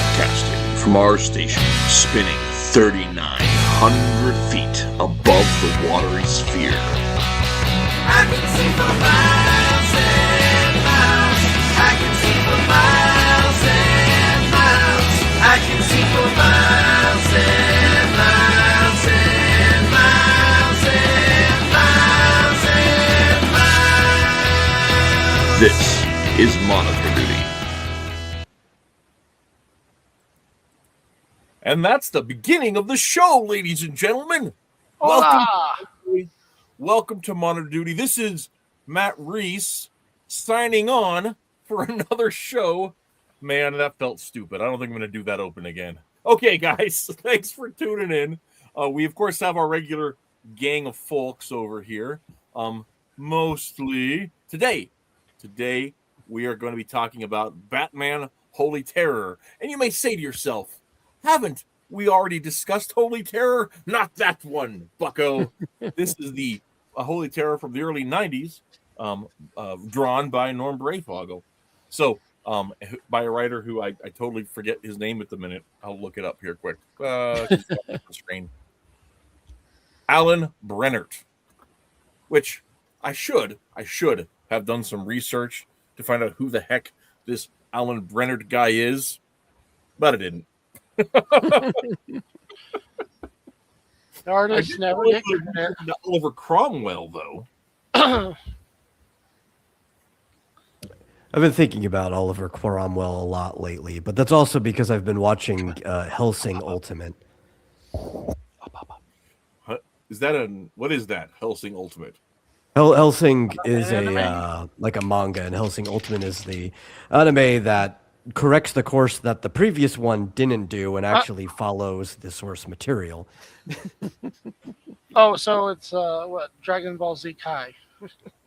Broadcasting from our station, spinning 3,900 feet above the watery sphere. I can see for miles and miles. I can see for miles and miles. I can see for miles and miles and miles and miles and miles. This is Monitor Duty. And that's the beginning of the show, ladies and gentlemen. Welcome to Monitor Duty. This is Matt Reese signing on for another show. Man, that felt stupid. I don't think I'm going to do that open again. Okay, guys, thanks for tuning in. We, of course, have our regular gang of folks over here. Mostly today, we are going to be talking about Batman Holy Terror. And you may say to yourself, haven't we already discussed Holy Terror? Not that one, bucko. This is the Holy Terror from the early 90s, drawn by Norm Breyfogle. So, by a writer who I totally forget his name at the minute. I'll look it up here quick. Screen. Alan Brennert, which I should have done some research to find out who the heck this Alan Brennert guy is, but I didn't. The artist never get credit. Oliver Cromwell, though. I've been thinking about Oliver Cromwell a lot lately, but that's also because I've been watching Hellsing Ultimate. What is that? Hellsing Ultimate. Hellsing is a like a manga, and Hellsing Ultimate is the anime that corrects the course that the previous one didn't do and actually follows the source material. Oh, so it's what, Dragon Ball Z Kai?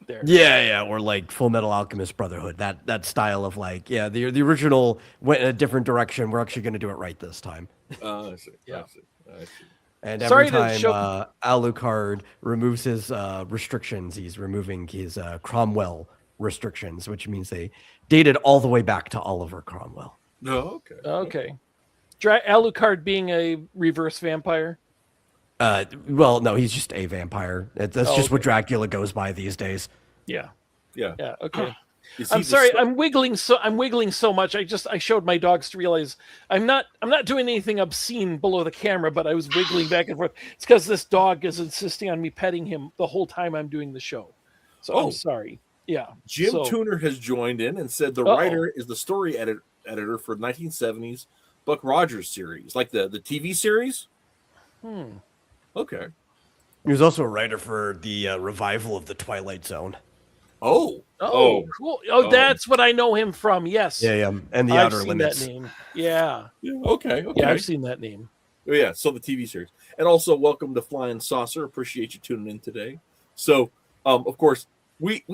There. Yeah, or like Full Metal Alchemist Brotherhood. That style of like, the original went in a different direction. We're actually going to do it right this time. I see. Yeah. I see. And every time Alucard removes his restrictions, he's removing his Cromwell restrictions, which means they dated all the way back to Oliver Cromwell. Oh, Okay. Alucard being a reverse vampire? Well, no, he's just a vampire. That's just what Dracula goes by these days. Yeah. Is Okay. he I'm sorry. I'm wiggling so much. I showed my dogs to realize I'm not doing anything obscene below the camera, but I was wiggling back and forth. It's because this dog is insisting on me petting him the whole time I'm doing the show. So I'm sorry. Yeah. Jim Tuner has joined in and said the writer is the story editor for 1970s Buck Rogers series, like the TV series. Okay. He was also a writer for the revival of the Twilight Zone. Oh, cool. Oh, that's what I know him from. Yes. Yeah. And the Outer Limits. That name. Yeah. Okay. Yeah, I've seen that name. Oh, yeah. So the TV series, and also welcome to Flying Saucer. Appreciate you tuning in today. So, of course, we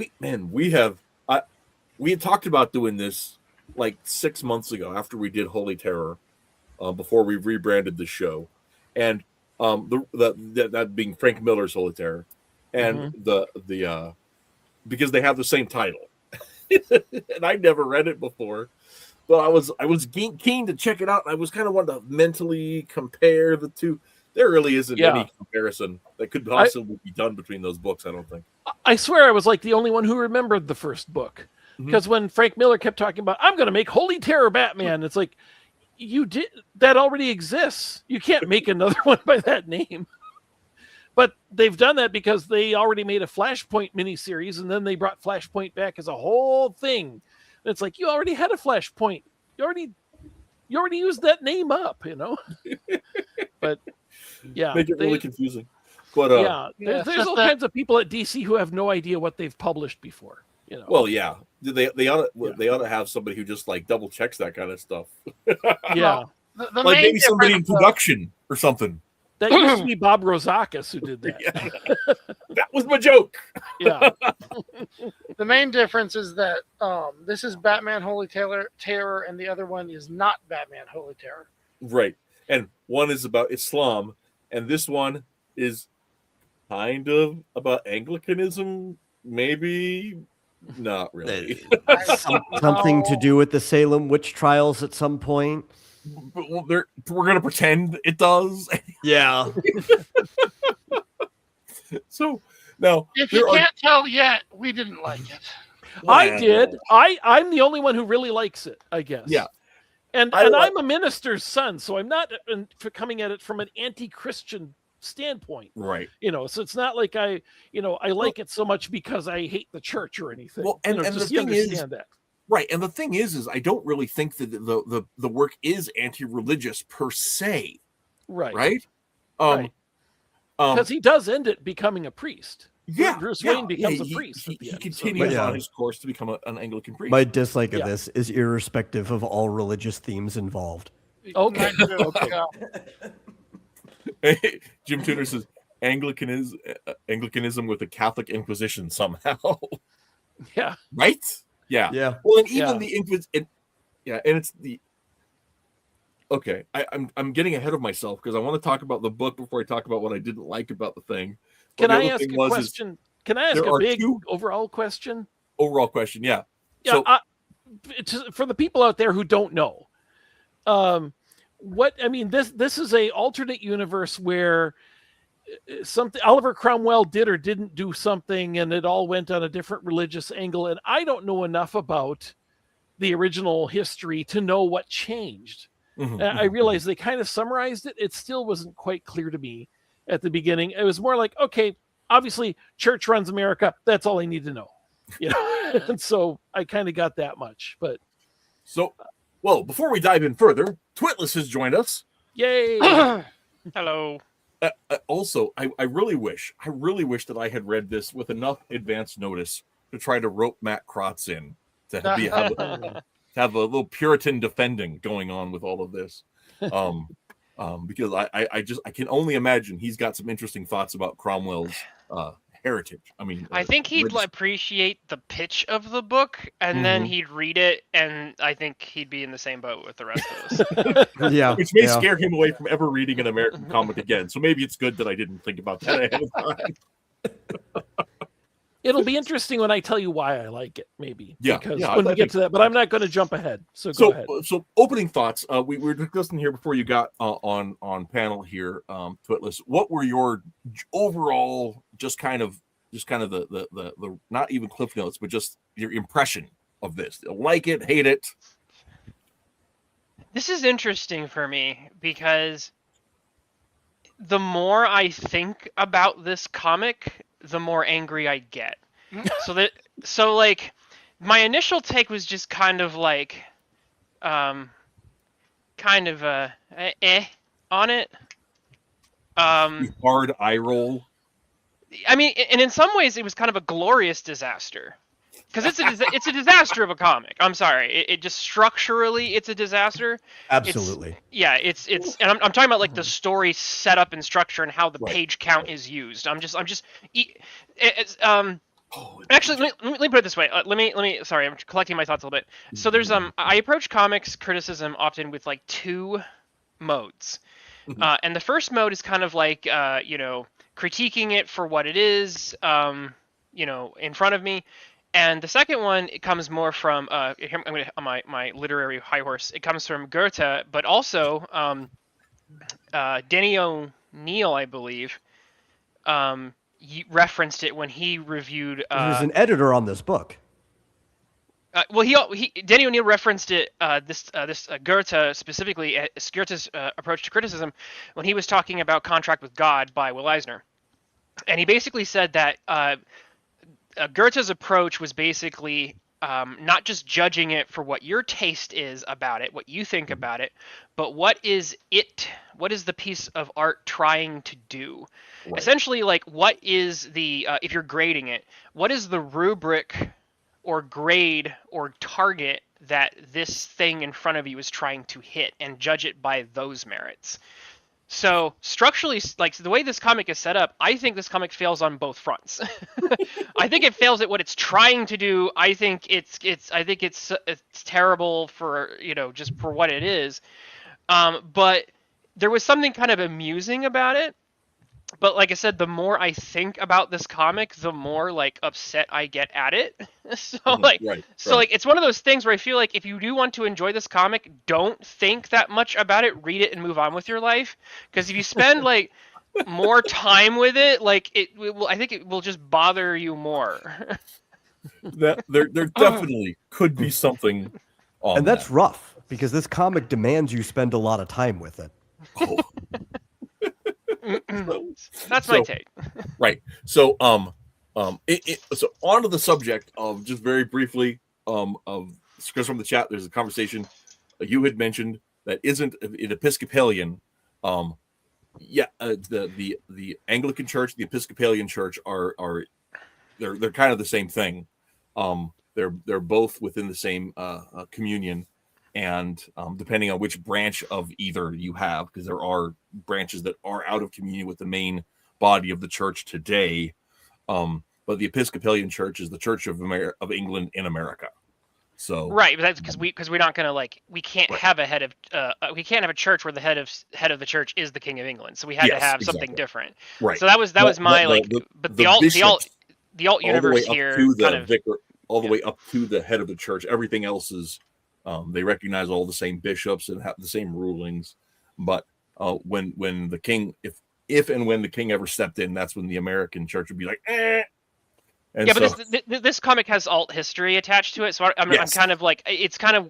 had talked about doing this like 6 months ago after we did Holy Terror, before we rebranded the show, and that being Frank Miller's Holy Terror, and the because they have the same title, and I never read it before, but I was keen to check it out. And I was kind of wanting to mentally compare the two. There really isn't any comparison that could possibly be done between those books, I don't think. I swear I was like the only one who remembered the first book. Because when Frank Miller kept talking about, I'm going to make Holy Terror Batman, it's like, you did, that already exists. You can't make another one by that name. But they've done that because they already made a Flashpoint miniseries, and then they brought Flashpoint back as a whole thing. And it's like, you already had a Flashpoint. You already used that name up, But yeah, make it really confusing. But there's all kinds of people at DC who have no idea what they've published before. Well, yeah, they ought to have somebody who just like double checks that kind of stuff. Yeah, the like main maybe somebody in difference, production or something. That used to be Bob Rozakis who did that. Yeah. That was my joke. Yeah. The main difference is that this is Batman Holy Terror, and the other one is not Batman Holy Terror. Right, and one is about Islam, and this one is kind of about Anglicanism, maybe. Not really. Something to do with the Salem witch trials at some point. but we're going to pretend it does. Yeah. So now, If you can't tell yet, we didn't like it. I did. I'm the only one who really likes it, I guess. Yeah. And I'm a minister's son, so I'm not coming at it from an anti-Christian standpoint. Right. So it's not like I like it so much because I hate the church or anything. Well, and just the you thing is, understand that. right, and the thing is I don't really think that the work is anti-religious per se. Right. Right. Right. Because he does end it becoming a priest. Yeah, Bruce Wayne becomes a priest. He at the end, continues yeah. on his course to become an Anglican priest. My dislike of this is irrespective of all religious themes involved. Okay. Jim Tudor says Anglicanism with the Catholic Inquisition somehow. Yeah. Right? Yeah. Yeah. Well, and even the Inquisition. Yeah, and it's the. Okay, I'm getting ahead of myself because I want to talk about the book before I talk about what I didn't like about the thing. Can I ask a question? Can I ask a big overall question? Overall question, yeah. Yeah. For the people out there who don't know, this is a alternate universe where something Oliver Cromwell did or didn't do something, and it all went on a different religious angle. And I don't know enough about the original history to know what changed. Mm-hmm. I realized they kind of summarized it. It still wasn't quite clear to me at the beginning. It was more like, okay, obviously church runs America. That's all I need to know. And so I kind of got that much. But well, before we dive in further, Twitless has joined us. Yay! Hello. Also, I really wish that I had read this with enough advance notice to try to rope Matt Krotz in to have a little Puritan defending going on with all of this. Because I can only imagine he's got some interesting thoughts about Cromwell's heritage. I mean, I think he'd appreciate the pitch of the book, and then he'd read it, and I think he'd be in the same boat with the rest of us. Yeah. Which may scare him away from ever reading an American comic again. So maybe it's good that I didn't think about that ahead of time. It'll be interesting when I tell you why I like it, maybe. Yeah, because yeah, when I we get think to that, but I'm not going to jump ahead. So go ahead. So opening thoughts. We were discussing here before you got on panel here, Twitless. What were your overall just kind of the not even cliff notes, but just your impression of this? Like it, hate it? This is interesting for me because the more I think about this comic, the more angry I get. So like my initial take was just kind of like on it. Hard eye roll. I mean, and in some ways it was kind of a glorious disaster. Because it's a disaster of a comic. I'm sorry. It just structurally it's a disaster. Absolutely. It's and I'm talking about like the story setup and structure and how the page count is used. Actually, let me put it this way. Let me. Sorry, I'm collecting my thoughts a little bit. So there's I approach comics criticism often with like two modes, and the first mode is kind of like critiquing it for what it is, in front of me. And the second one, it comes more from I'm going to on my literary high horse. It comes from Goethe, but also Denny O'Neil, I believe, referenced it when he reviewed. He was an editor on this book. Denny O'Neil referenced it. This Goethe specifically, Goethe's approach to criticism, when he was talking about Contract with God by Will Eisner, and he basically said that. Goethe's approach was basically not just judging it for what your taste is about it, what you think about it, but what is the piece of art trying to do? Right. Essentially, like, what is the, if you're grading it, what is the rubric or grade or target that this thing in front of you is trying to hit, and judge it by those merits? So structurally, like the way this comic is set up, I think this comic fails on both fronts. I think it fails at what it's trying to do. I think it's terrible for just for what it is. But there was something kind of amusing about it, but like I said, the more I think about this comic, the more like upset I get at it. So like, Right. so like it's one of those things where I feel like if you do want to enjoy this comic, don't think that much about it. Read it and move on with your life. Because if you spend like more time with it, like it will, I think it will just bother you more. That there definitely could be something on And that's that. rough because this comic demands you spend a lot of time with it. Oh. That's my So- take. Right. So so on to the subject of just very briefly of because from the chat there's a conversation you had mentioned that isn't an Episcopalian. The Anglican Church, the Episcopalian Church are they're kind of the same thing. They're both within the same communion, and depending on which branch of either you have, because there are branches that are out of communion with the main body of the church today. But the Episcopalian Church is the Church of England in America. So Right, but that's because we're not gonna like we can't Right. have a head of we can't have a church where the head of the church is the King of England. So we had to Yes, have something exactly. different. right. So that was But my the- like, the- but the the alt bishops, the alt all the way universe up here to the kind of vicar, all the yeah. way up to the head of the church. Everything else is they recognize all the same bishops and have the same rulings. But when the king, if and when the king ever stepped in, that's when the American church would be like, eh. And yeah, so, but this comic has alt history attached to it, so I'm Yes. kind of like it's kind of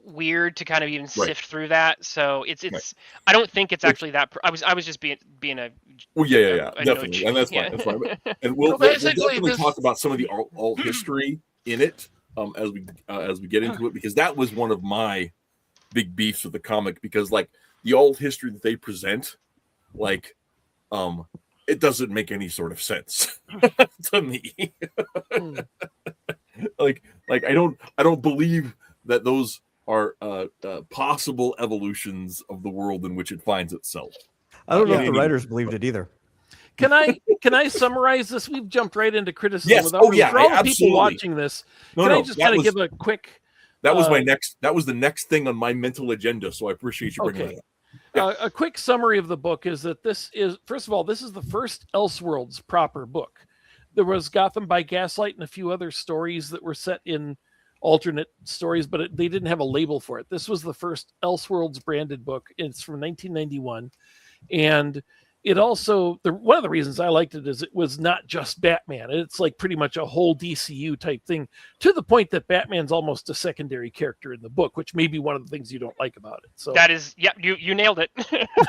weird to kind of even Right. sift through that. So it's Right. I don't think it's Which- actually that. I was just being a well, yeah, a definitely, nudge. and that's fine. Yeah. That's fine. And Well, we'll basically, definitely this- talk about some of the alt history in it as we get into it, because that was one of my big beefs with the comic, because like the alt history that they present, like it doesn't make any sort of sense to me. Hmm. like I don't believe that those are possible evolutions of the world in which it finds itself. I don't know Yeah. if the writers believed it either. Can I summarize this? We've jumped right into criticism. Yes. Without Oh, room. yeah, For all the absolutely. people watching this, No, can no, I just that kind of was- give a quick That was Uh, that was the next thing on my mental agenda. So I appreciate you bringing Okay. that up. Yeah. A quick summary of the book is that this is, first of all, this is the first Elseworlds proper book. There was Gotham by Gaslight and a few other stories that were set in alternate stories, but they didn't have a label for it. This was the first Elseworlds branded book. It's from 1991. And it also, one of the reasons I liked it is it was not just Batman. It's like pretty much a whole DCU type thing, to the point that Batman's almost a secondary character in the book, which may be one of the things you don't like about it. So That is, yeah, you nailed it.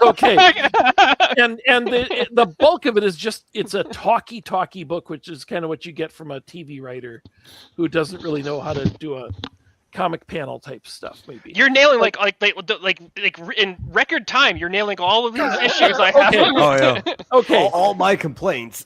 okay. and the bulk of it is just, it's a talky talky book, which is kind of what you get from a TV writer who doesn't really know how to do a comic panel type stuff. Maybe You're nailing like in record time. You're nailing all of these issues I have. Okay. Oh yeah, okay. all my complaints.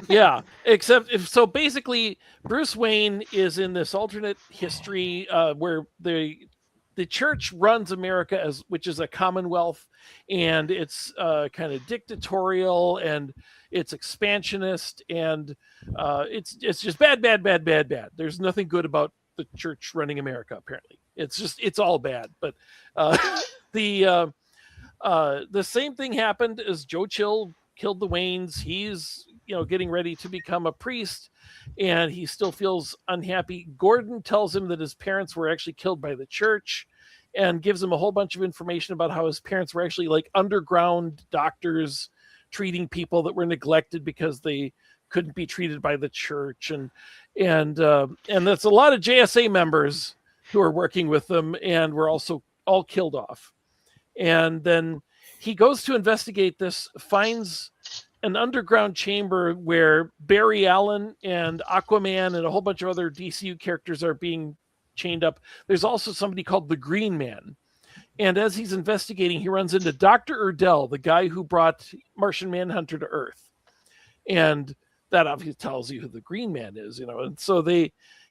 Yeah, except if so, basically, Bruce Wayne is in this alternate history where the church runs America which is a commonwealth, and it's kind of dictatorial and it's expansionist, and it's just bad. There's nothing good about the church running America. Apparently, it's all bad. But the same thing happened as Joe Chill killed the Waynes. He's getting ready to become a priest, and he still feels unhappy. Gordon tells him that his parents were actually killed by the church, and gives him a whole bunch of information about how his parents were actually like underground doctors treating people that were neglected because they couldn't be treated by the church, and that's a lot of JSA members who are working with them, and were also all killed off. And then he goes to investigate this, finds an underground chamber where Barry Allen and Aquaman and a whole bunch of other DCU characters are being chained up. There's also somebody called the Green Man. And as he's investigating, he runs into Dr. Erdell, the guy who brought Martian Manhunter to Earth. And that obviously tells you who the Green Man is, And so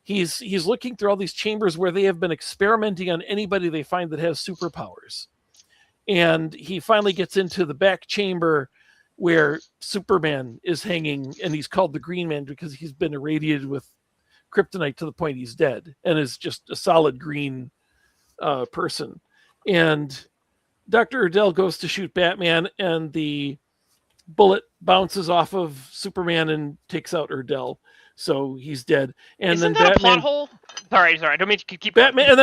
he's looking through all these chambers where they have been experimenting on anybody they find that has superpowers. And he finally gets into the back chamber where Superman is hanging, and he's called the Green Man because he's been irradiated with kryptonite to the point he's dead and is just a solid green person. And Dr. Erdell goes to shoot Batman, and the bullet bounces off of Superman and takes out Erdell, so he's dead. And Isn't then that a Batman, plot hole? Sorry, I don't mean to keep Batman,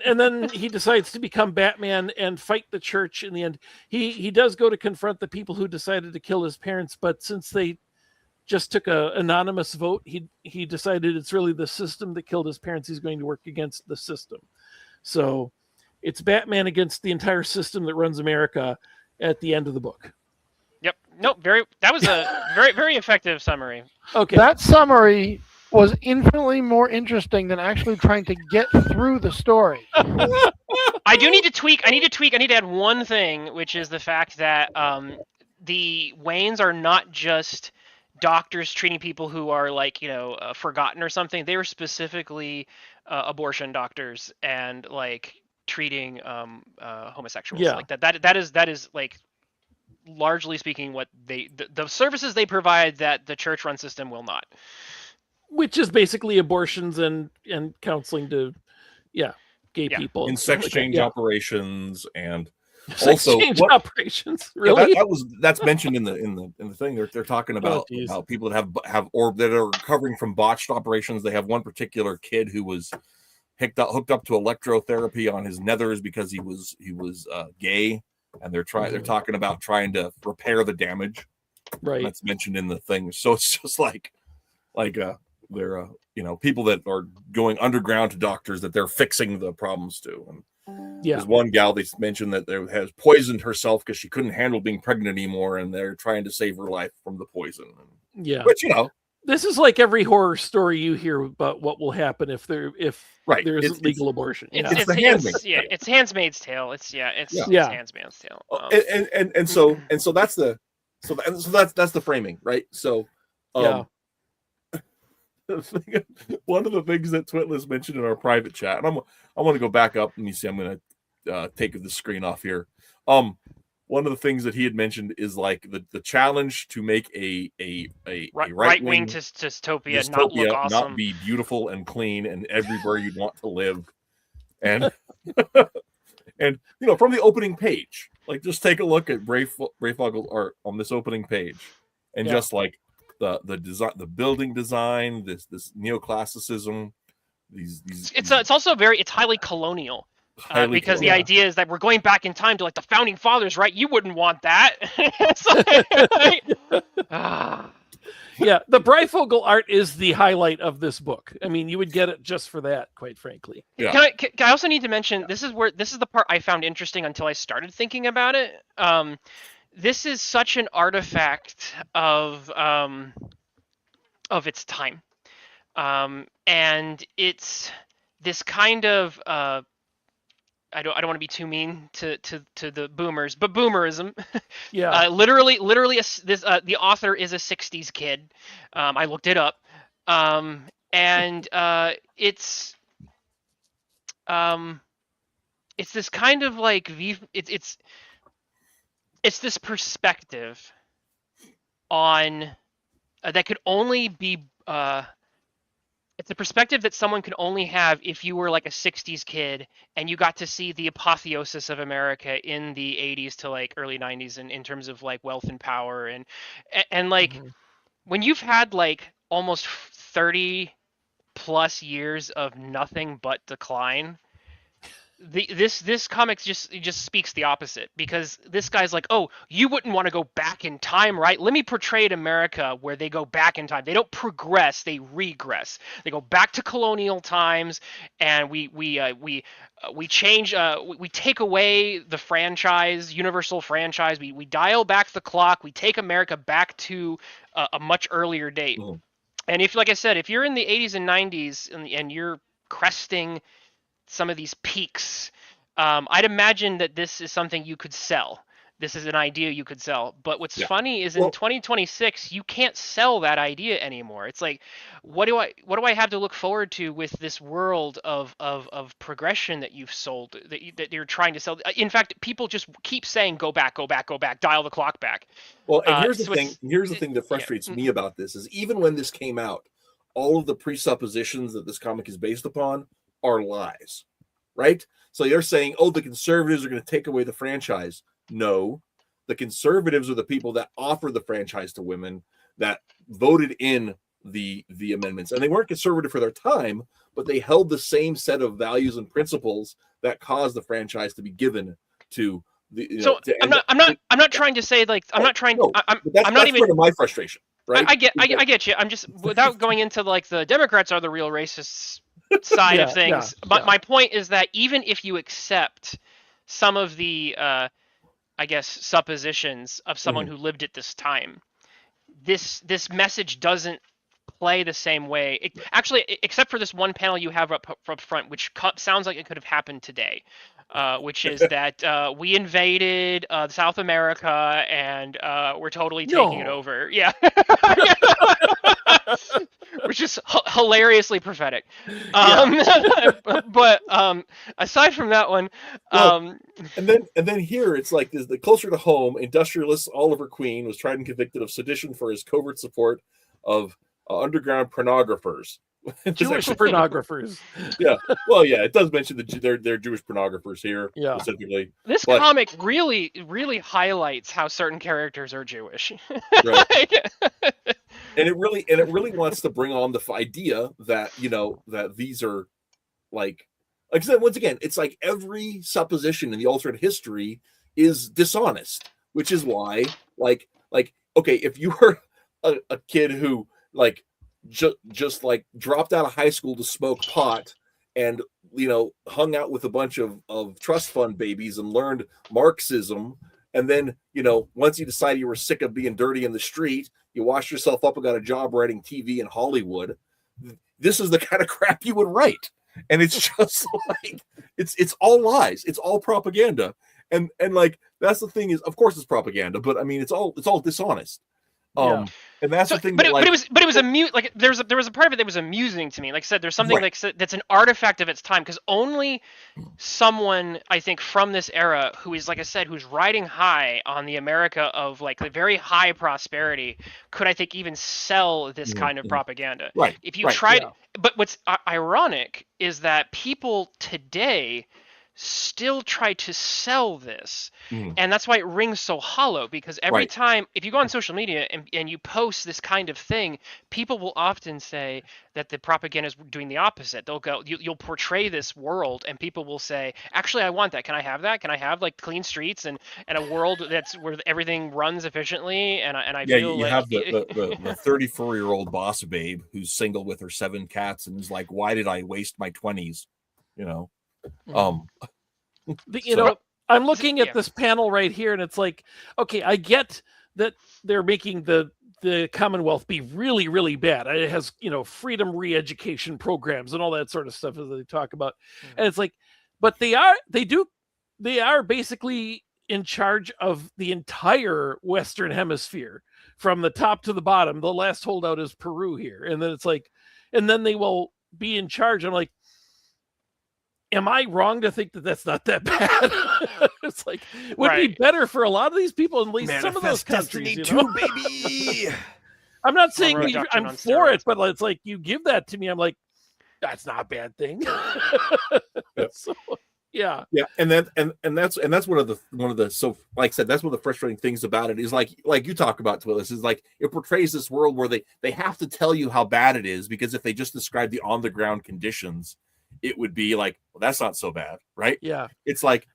and then he decides to become Batman and fight the church. In the end, he does go to confront the people who decided to kill his parents, but since they just took a anonymous vote, he decided it's really the system that killed his parents. He's going to work against the system. So it's Batman against the entire system that runs America at the end of the book. Yep. Nope. That was a very effective summary. Okay. That summary was infinitely more interesting than actually trying to get through the story. I need to add one thing, which is the fact that the Waynes are not just doctors treating people who are like, forgotten or something. They were specifically abortion doctors and like treating homosexuals. Yeah. Like that is like largely speaking what the services they provide that the church run system will not. Which is basically abortions and counseling to gay people. In sex change operations and sex also change what, operations. Really? that's mentioned in the thing. They're talking about people that have or that are recovering from botched operations. They have one particular kid who was hooked up to electrotherapy on his nethers because he was gay, and they're talking about trying to repair the damage. Right. And that's mentioned in the thing. So it's just like they're people that are going underground to doctors that they're fixing the problems to. And there's one gal they mentioned that has poisoned herself because she couldn't handle being pregnant anymore, and they're trying to save her life from the poison. Yeah, which this is like every horror story you hear about what will happen if there is legal abortion. It's Handmaid's Tale. It's Handmaid's Tale. And so that's the framing, right? So one of the things that Twitless mentioned in our private chat, and I want to go back up and you see I'm going to take the screen off here. One of the things that he had mentioned is like the challenge to make a right-wing dystopia not look awesome, not be beautiful and clean and everywhere you'd want to live, and and from the opening page, like just take a look at Breyfogle's art on this opening page, and just like the design, the building design, this neoclassicism, these it's also it's highly colonial. Because the idea is that we're going back in time to like the founding fathers, right? You wouldn't want that. The Breyfogle art is the highlight of this book. I mean, you would get it just for that, quite frankly. Yeah. Can I also need to mention this is the part I found interesting until I started thinking about it. This is such an artifact of its time, and it's this kind of I don't want to be too mean to the boomers, but boomerism. Yeah. Literally, the author is a '60s kid. I looked it up, and it's this kind of like it's this perspective on that could only be. It's a perspective that someone could only have if you were like a '60s kid and you got to see the apotheosis of America in the '80s to like early '90s, and in terms of like wealth and power and like when you've had like almost 30 plus years of nothing but decline. This comic just speaks the opposite, because this guy's like, oh, you wouldn't want to go back in time, right? Let me portray an America where they go back in time. They don't progress, they regress. They go back to colonial times, and we change. We take away the franchise, universal franchise. We dial back the clock. We take America back to a much earlier date. Mm-hmm. And if, like I said, if you're in the 80s and 90s and you're cresting some of these peaks, I'd imagine that this is something you could sell. This is an idea you could sell. But what's funny is in 2026, you can't sell that idea anymore. It's like, what do I have to look forward to with this world of progression that you've sold, that you're trying to sell? In fact, people just keep saying, go back, dial the clock back. Well, and here's the thing that frustrates me about this is, even when this came out, all of the presuppositions that this comic is based upon are lies, right? So you're saying, oh, the conservatives are going to take away the franchise. No, the conservatives are the people that offer the franchise to women that voted in the amendments, and they weren't conservative for their time, but they held the same set of values and principles that caused the franchise to be given to the. So I'm not trying to say like I'm not trying. No, I'm but that's not even. part of my frustration, right? I get you. I'm just without going into like the Democrats are the real racists side of things. But my point is that even if you accept some of the I guess suppositions of someone who lived at this time, this message doesn't play the same way. Actually, except for this one panel you have up front, which sounds like it could have happened today, which is that we invaded South America and we're totally taking it over. Yeah. Which is hilariously prophetic. But aside from that one, and then here it's like this, the closer to home, industrialist Oliver Queen was tried and convicted of sedition for his covert support of underground pornographers. Jewish pornographers. Yeah, well, yeah, it does mention that they're Jewish pornographers here specifically. This comic really highlights how certain characters are Jewish. Right. And it really wants to bring on the idea that that these are like I said, once again, it's like every supposition in the alternate history is dishonest, which is why like okay, if you were a kid who like just like dropped out of high school to smoke pot and hung out with a bunch of trust fund babies and learned Marxism, and then once you decided you were sick of being dirty in the street, you washed yourself up and got a job writing TV in Hollywood, this is the kind of crap you would write. And it's just like it's all lies, it's all propaganda, and like that's the thing is, of course it's propaganda, but I mean it's all dishonest. And that's the thing. But it was like there was a part of it that was amusing to me. Like I said, there's something that's an artifact of its time, because only someone, I think, from this era who is, like I said, who's riding high on the America of like the very high prosperity could, I think, even sell this kind of propaganda. Right. If you tried, but what's ironic is that people today still try to sell this, and that's why it rings so hollow, because every time, if you go on social media and you post this kind of thing, people will often say that the propaganda is doing the opposite. They'll go, you'll portray this world and people will say, actually I want that, can I have that, can I have like clean streets and a world that's where everything runs efficiently, and I feel you like have the 34-year-old boss babe who's single with her 7 cats and is like, why did I waste my 20s, I'm looking at this panel right here, and it's like, okay, I get that they're making the Commonwealth be really, really bad. It has, freedom re-education programs and all that sort of stuff as they talk about. And it's like, but they are basically in charge of the entire Western Hemisphere from the top to the bottom. The last holdout is Peru here. And then it's like, and then they will be in charge. I'm like, am I wrong to think that that's not that bad? It's like, it would be better for a lot of these people, at least some of those countries. Baby. I'm not saying I'm for it, but it's like, you give that to me, I'm like, that's not a bad thing. So, yeah, and that's one of the so like I said, that's one of the frustrating things about it is like you talk about, Twillis, is like it portrays this world where they have to tell you how bad it is, because if they just describe the on the ground conditions, it would be like, well, that's not so bad, right? Yeah. It's like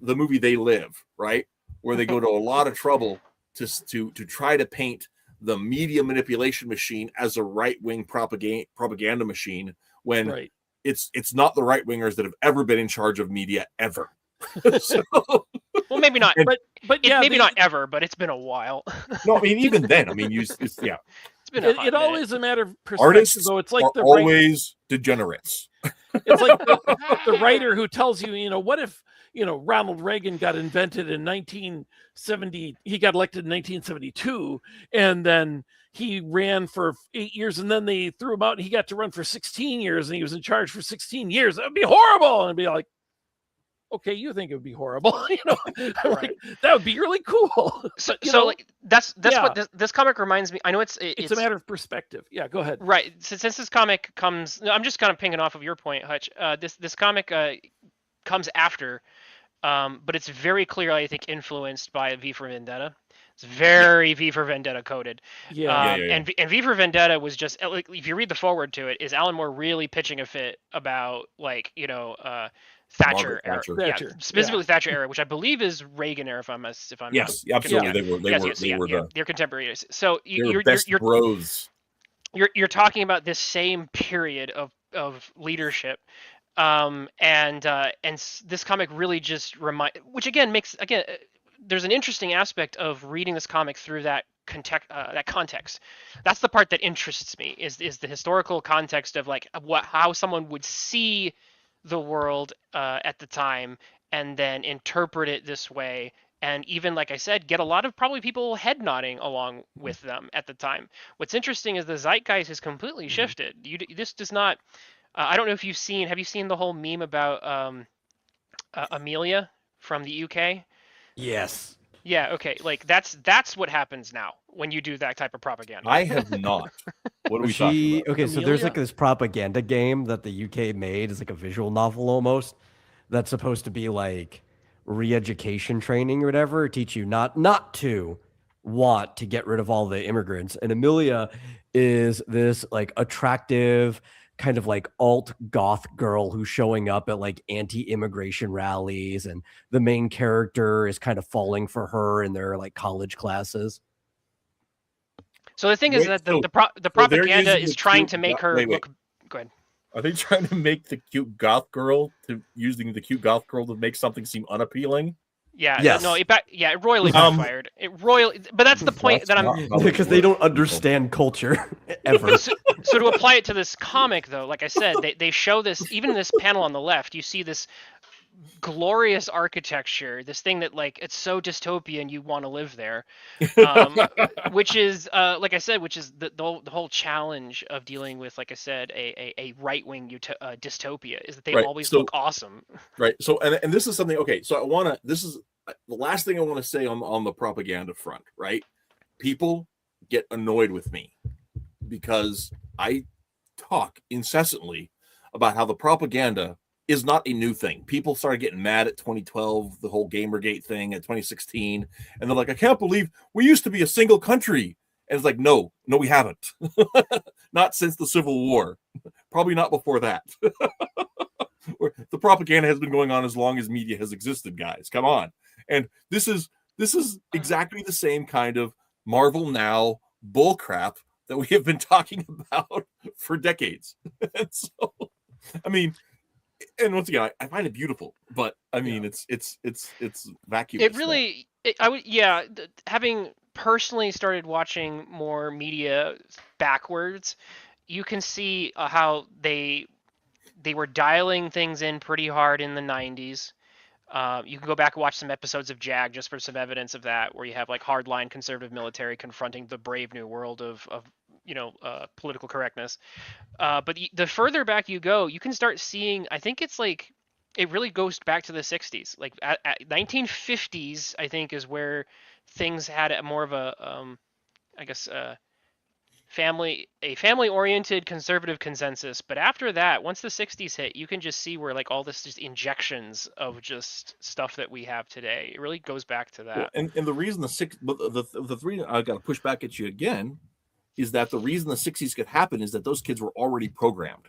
the movie They Live, right? Where they go to a lot of trouble to try to paint the media manipulation machine as a right-wing propaganda machine, when it's not the right-wingers that have ever been in charge of media ever. So, well, maybe not, but yeah, maybe not ever, but it's been a while. No, I mean, even then, I mean, It's been it always is a matter of perspective, artists though. It's like are always degenerates. It's like the writer who tells you, what if, Ronald Reagan got invented in 1970, he got elected in 1972, and then he ran for 8 years, and then they threw him out, and he got to run for 16 years, and he was in charge for 16 years. That would be horrible. And I'd be like, okay, you think it would be horrible? I'm like, that would be really cool. So like, that's what this comic reminds me. I know it's a matter of perspective. Yeah, go ahead. Right. Since this comic comes, I'm just kind of pinging off of your point, Hutch. This comic comes after but it's very clearly, I think, influenced by V for Vendetta. It's very V for Vendetta coded. Yeah. And V for Vendetta was just like, if you read the forward to it, is Alan Moore really pitching a fit about like Thatcher Margaret era, Thatcher. Thatcher, yeah, specifically Thatcher era, which I believe is Reagan era, if I'm Yes, absolutely. Yeah. They were they're contemporaries. So the best bros. you're talking about this same period of leadership, this comic really just which again makes there's an interesting aspect of reading this comic through that context. That's the part that interests me is the historical context of like how someone would see the world at the time and then interpret it this way, and even like I said, get a lot of probably people head nodding along with them at the time. What's interesting is the zeitgeist has completely shifted. This does not. I don't know if have you seen the whole meme about Amelia from the UK? Yes. Yeah, okay. Like that's what happens now when you do that type of propaganda. I have not. What are we talking about? Okay, so there's Amelia? like this propaganda game that the UK made. It's like a visual novel almost. That's supposed to be like re-education training or whatever, teach you not to want to get rid of all the immigrants. And Amelia is this like attractive kind of like alt goth girl who's showing up at like anti-immigration rallies, and the main character is kind of falling for her in their like college classes. So the thing is Wait, that the they're propaganda using is the trying cute to make goth- her wait. look. Go ahead. Are they trying to make the cute goth girl using the cute goth girl to make something seem unappealing? Yeah, Yes. no, it royally backfired. But that's the point that I'm. Because they don't understand culture ever. So to apply it to this comic, though, like I said, they show this even in this panel on the left. You see this glorious architecture, this thing that like it's so dystopian you want to live there, which is like I said, which is the whole challenge of dealing with, like I said, a right-wing dystopia is that they Right, always so- look awesome. Right. So, and this is something. Okay. So this is the last thing I want to say on the propaganda front. Right. People get annoyed with me because I talk incessantly about how the propaganda is not a new thing. People started getting mad at 2012, the whole Gamergate thing, at 2016, and they're like, I can't believe we used to be a single country. And it's like, no, we haven't. Not since the Civil War. Probably not before that. The propaganda has been going on as long as media has existed, guys. Come on. And this is exactly the same kind of Marvel Now bullcrap that we have been talking about for decades. And so, I mean, and once again, I find it beautiful, but I mean, it's vacuous. It really, having personally started watching more media backwards, you can see how they were dialing things in pretty hard in the 90s. You can go back and watch some episodes of JAG just for some evidence of that, where you have like hardline conservative military confronting the brave new world of political correctness. But the further back you go, you can start seeing, I think it's like, it really goes back to the 60s. Like at 1950s, I think, is where things had a more of a, family-oriented conservative consensus. But after that, once the 60s hit, you can just see where like all this just injections of just stuff that we have today. It really goes back to that. Well, and the reason the three I got to push back at you again is that the reason the 60s could happen is that those kids were already programmed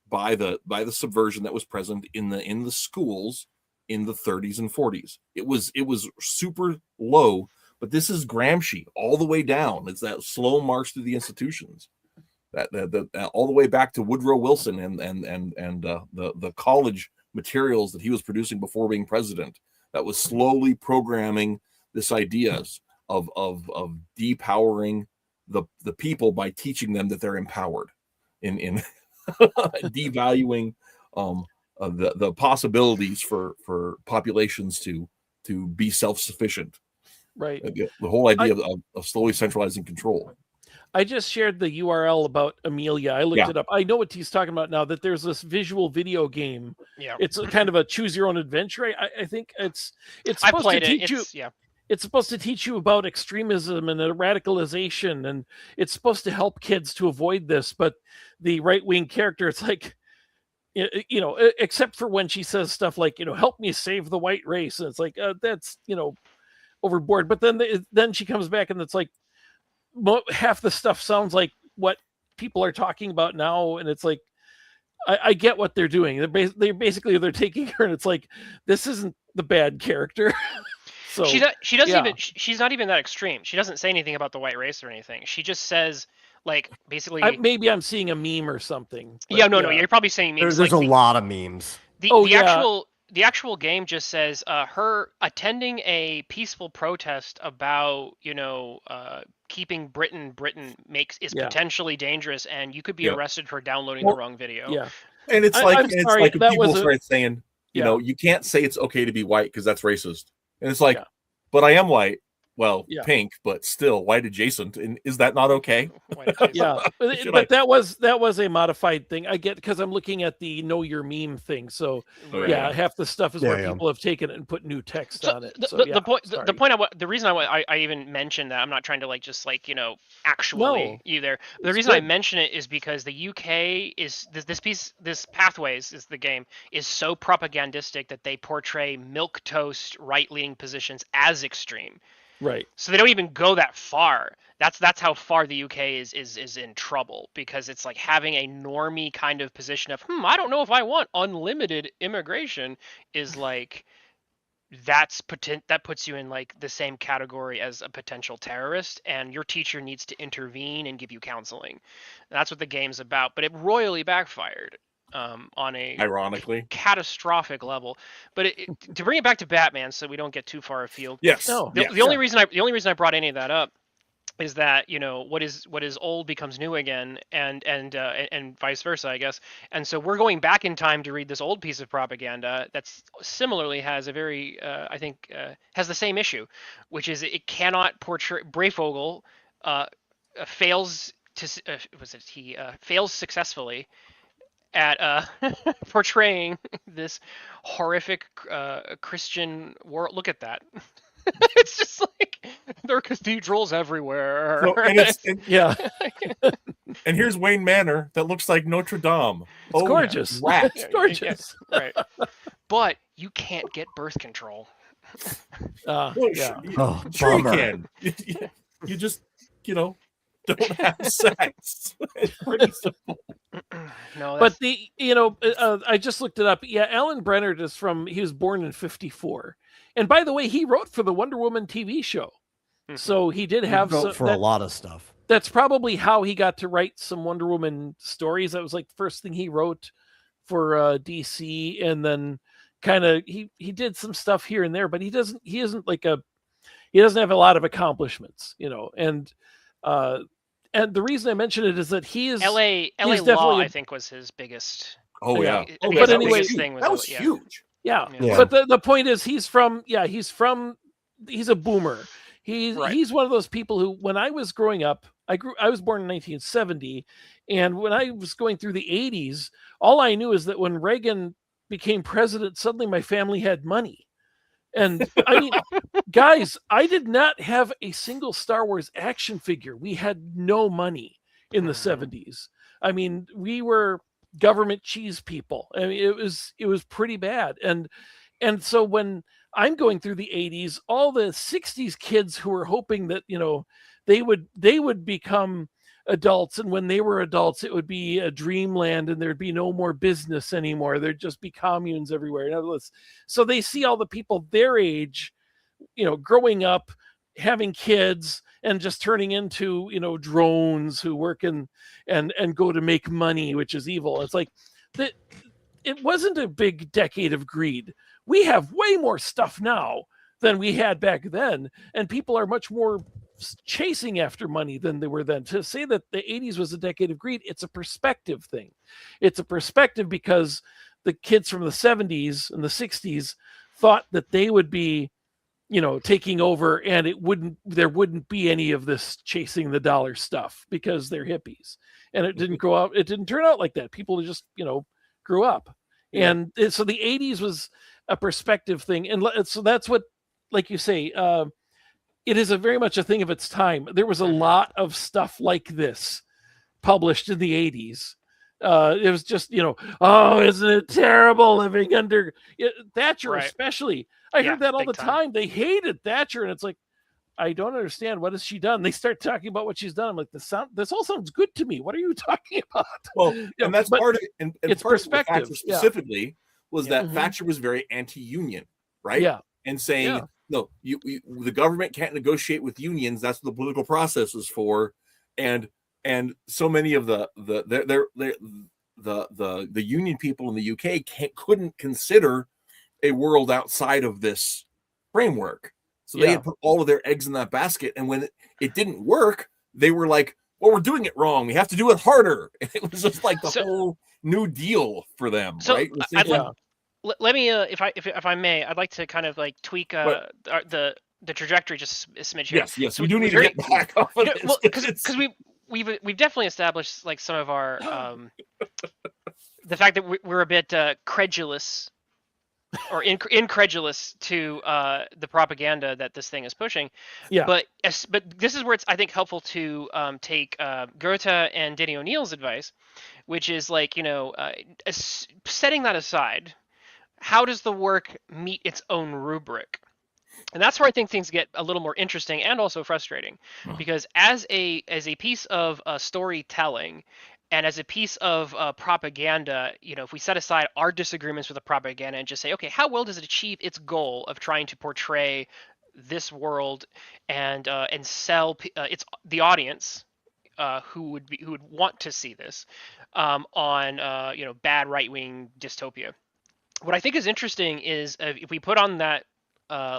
by the subversion that was present in the schools in the 30s and 40s. It was super low. But this is Gramsci all the way down. It's that slow march through the institutions, that all the way back to Woodrow Wilson and the college materials that he was producing before being president. That was slowly programming this ideas of depowering the people by teaching them that they're empowered, in devaluing the possibilities for populations to be self-sufficient. Right. The whole idea of slowly centralizing control. I just shared the URL about Amelia. I looked it up. I know what he's talking about now, that there's this visual video game. Yeah. It's a kind of a choose your own adventure. I think it's I supposed played to teach it. you. It's supposed to teach you about extremism and radicalization, and it's supposed to help kids to avoid this. But the right-wing character, it's like, You know, except for when she says stuff like, you know, help me save the white race. And it's like, that's, you know, overboard. But then she comes back and it's like, half the stuff sounds like what people are talking about now. And it's like, I get what they're doing. They're taking her and it's like, this isn't the bad character. So she doesn't yeah. even, she's not even that extreme. She doesn't say anything about the white race or anything. She just says, like, basically, maybe I'm seeing a meme or something. But yeah, no, you're probably saying memes. There's like a lot of memes. The actual game just says her attending a peaceful protest about, you know, keeping Britain is potentially dangerous, and you could be arrested for downloading the wrong video. Yeah, And it's like, it's sorry, like if that people was start saying, you Yeah. know, you can't say it's okay to be white because that's racist. And it's like, Yeah. but I am white. Well, Yeah. pink, but still white adjacent. And is that not okay? Yeah, Should but that was a modified thing. I get, because I'm looking at the know your meme thing. So Oh, yeah, half the stuff is Yeah, where yeah. people have taken it and put new text on it. So, The point the reason I even mentioned that, I'm not trying to like just like, you know, actually No. either. The It's reason I good. mention it is because the UK is this Pathways is the game is so propagandistic that they portray milk toast right leaning positions as extreme. Right. So they don't even go that far. That's how far the UK is in trouble, because it's like having a normie kind of position of, I don't know if I want unlimited immigration, is like that puts you in like the same category as a potential terrorist, and your teacher needs to intervene and give you counseling. That's what the game's about, but it royally backfired on a Ironically. catastrophic level. But to bring it back to Batman, so we don't get too far afield. Yes. No. The only reason I brought any of that up is that, you know, what is old becomes new again, and vice versa, I guess. And so we're going back in time to read this old piece of propaganda that's similarly has a very I think has the same issue, which is it cannot portray Breyfogle fails to fails successfully at portraying this horrific Christian world. Look at that. It's just like there are cathedrals everywhere. So, and Yeah, here's Wayne Manor that looks like Notre Dame. it's gorgeous. rat. It's gorgeous. Right. But you can't get birth control. Well, Yeah. Oh, sure you bummer. can. You just, you know, don't have sex. It's pretty simple. No, But I just looked it up. Yeah, Alan Brennard he was born in 1954. And by the way, he wrote for the Wonder Woman TV show. So he did have Vote for a lot of stuff. That's probably how he got to write some Wonder Woman stories. That was like the first thing he wrote for DC, and then kind of he did some stuff here and there, but he doesn't have a lot of accomplishments, you know. And the reason I mention it is that LA definitely Law, I I think, was his biggest. Oh, yeah. I Oh, think but the anyway, biggest thing that was yeah. huge. Yeah. Yeah. But the point is he's a boomer. He's one of those people who, when I was growing up, I was born in 1970, and when I was going through the 80s, all I knew is that when Reagan became president, suddenly my family had money. And I mean, guys, I did not have a single Star Wars action figure. We had no money in the 70s. I mean, we were government cheese people. I mean, it was pretty bad. And so when I'm going through the 80s, all the 60s kids who were hoping that, you know, they would become adults, and when they were adults, it would be a dreamland and there'd be no more business anymore. There'd just be communes everywhere. In other words, so they see all the people their age, you know, growing up, having kids, and just turning into, you know, drones who work and go to make money, which is evil. It's like that. It wasn't a big decade of greed. We have way more stuff now than we had back then, and people are much more chasing after money than they were then. To say that the 80s was a decade of greed, it's a perspective thing. It's a perspective because the kids from the 70s and the 60s thought that they would be, you know, taking over, and there wouldn't be any of this chasing the dollar stuff because they're hippies. And it didn't turn out like that. People just, you know, grew up. Yeah. And so the 80s was a perspective thing. And so that's what, like you say, it is very much a thing of its time. There was a lot of stuff like this published in the 80s It was just, oh, isn't it terrible living under Thatcher, Right. especially. I Yeah, heard that all big the time. time. They hated Thatcher, and it's like, I don't understand. What has she done? They start talking about what she's done. I'm like, this all sounds good to me. What are you talking about? Well, Yeah, and that's but part of it. And it's part of it with perspective, Thatcher yeah. specifically was Yeah. that Mhm. Thatcher was very anti-union, right? Yeah. And saying, Yeah. no, the government can't negotiate with unions. That's what the political process is for. And so many of the union people in the UK couldn't consider a world outside of this framework. So they Yeah. had put all of their eggs in that basket. And when it didn't work, they were like, well, we're doing it wrong. We have to do it harder. And it was just like the So- whole New Deal for them, So, right? I'd Yeah. Let me, if I may, I'd like to kind of like tweak the trajectory just a smidge here. Yes, So we do need to very- get back off of this. Well, because It's- we've definitely established like some of our the fact that we're a bit credulous or incredulous to the propaganda that this thing is pushing. Yeah. But this is where it's, I think, helpful to take Goethe and Denny O'Neill's advice, which is like, setting that aside, how does the work meet its own rubric? And that's where I think things get a little more interesting and also frustrating, because as a piece of storytelling and as a piece of propaganda, if we set aside our disagreements with the propaganda and just say, okay, how well does it achieve its goal of trying to portray this world and sell the audience who would want to see this on bad right-wing dystopia. What I think is interesting is if we put on that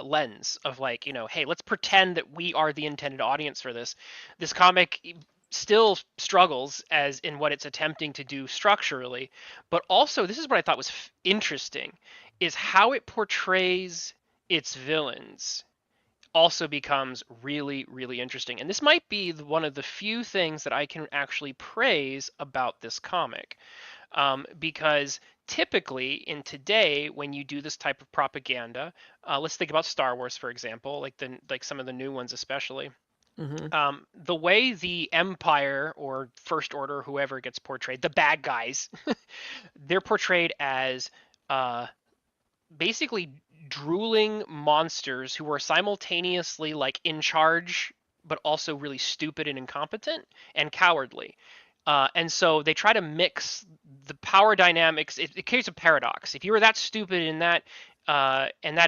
lens of like, hey, let's pretend that we are the intended audience for this. This comic still struggles as in what it's attempting to do structurally, but also this is what I thought was interesting, is how it portrays its villains also becomes really, really interesting. And this might be one of the few things that I can actually praise about this comic. Because typically in today, when you do this type of propaganda, let's think about Star Wars, for example, like some of the new ones especially. Mhm. The way the Empire or First Order, whoever gets portrayed, the bad guys, they're portrayed as basically drooling monsters who are simultaneously like in charge, but also really stupid and incompetent and cowardly. And so they try to mix the power dynamics. It creates a paradox. If you were that stupid and that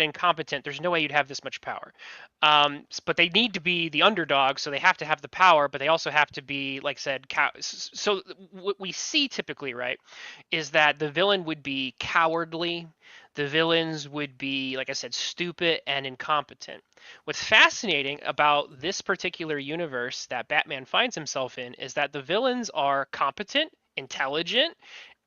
incompetent, there's no way you'd have this much power. But they need to be the underdog, so they have to have the power, but they also have to be, like I said, so what we see typically, right, is that the villain would be cowardly. The villains would be, like I said, stupid and incompetent. What's fascinating about this particular universe that Batman finds himself in is that the villains are competent, intelligent,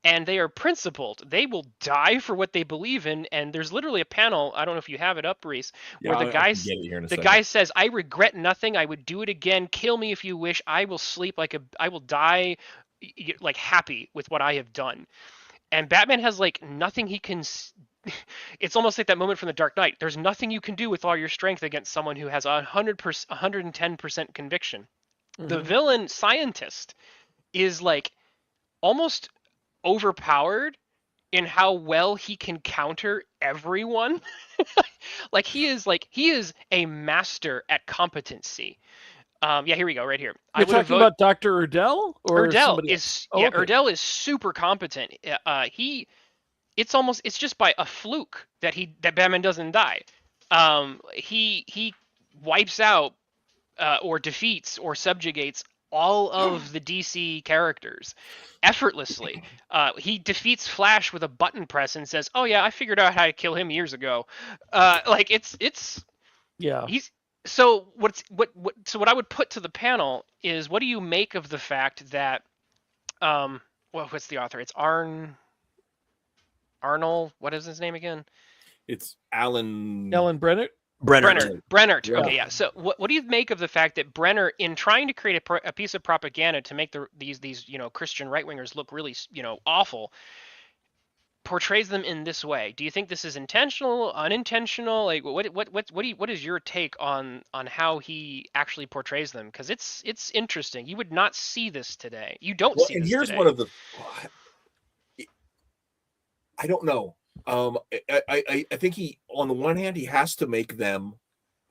and they are principled. They will die for what they believe in. And there's literally a panel, I don't know if you have it up, Reese, where I the can guy get it here in a the second. guy says, "I regret nothing. I would do it again. Kill me if you wish. I will sleep I will die like happy with what I have done." And Batman has like nothing he can. It's almost like that moment from The Dark Knight. There's nothing you can do with all your strength against someone who has 110% conviction. The Mhm. villain scientist is like almost overpowered in how well he can counter everyone. Like he is a master at competency. Yeah, here we go, right here. You're would have talking about Dr. Urdell? Or Urdell somebody else? is Oh, okay. Urdell is super competent. It's just by a fluke that Batman doesn't die. He wipes out or defeats or subjugates all of the DC characters effortlessly. He defeats Flash with a button press and says, "Oh yeah, I figured out how to kill him years ago." Like it's Yeah. he's so what I would put to the panel is, what do you make of the fact that what's the author? It's Arnold, what is his name again? It's Alan Ellen Brennett? Brennert. Yeah. Okay, yeah. So what do you make of the fact that Brenner, in trying to create a piece of propaganda to make these Christian right wingers look really awful, portrays them in this way. Do you think this is intentional, unintentional? Like, what is your take on how he actually portrays them? Because it's interesting. You would not see this today. You don't Well, see and this here's today. one of the. I don't know. I think he, on the one hand, he has to make them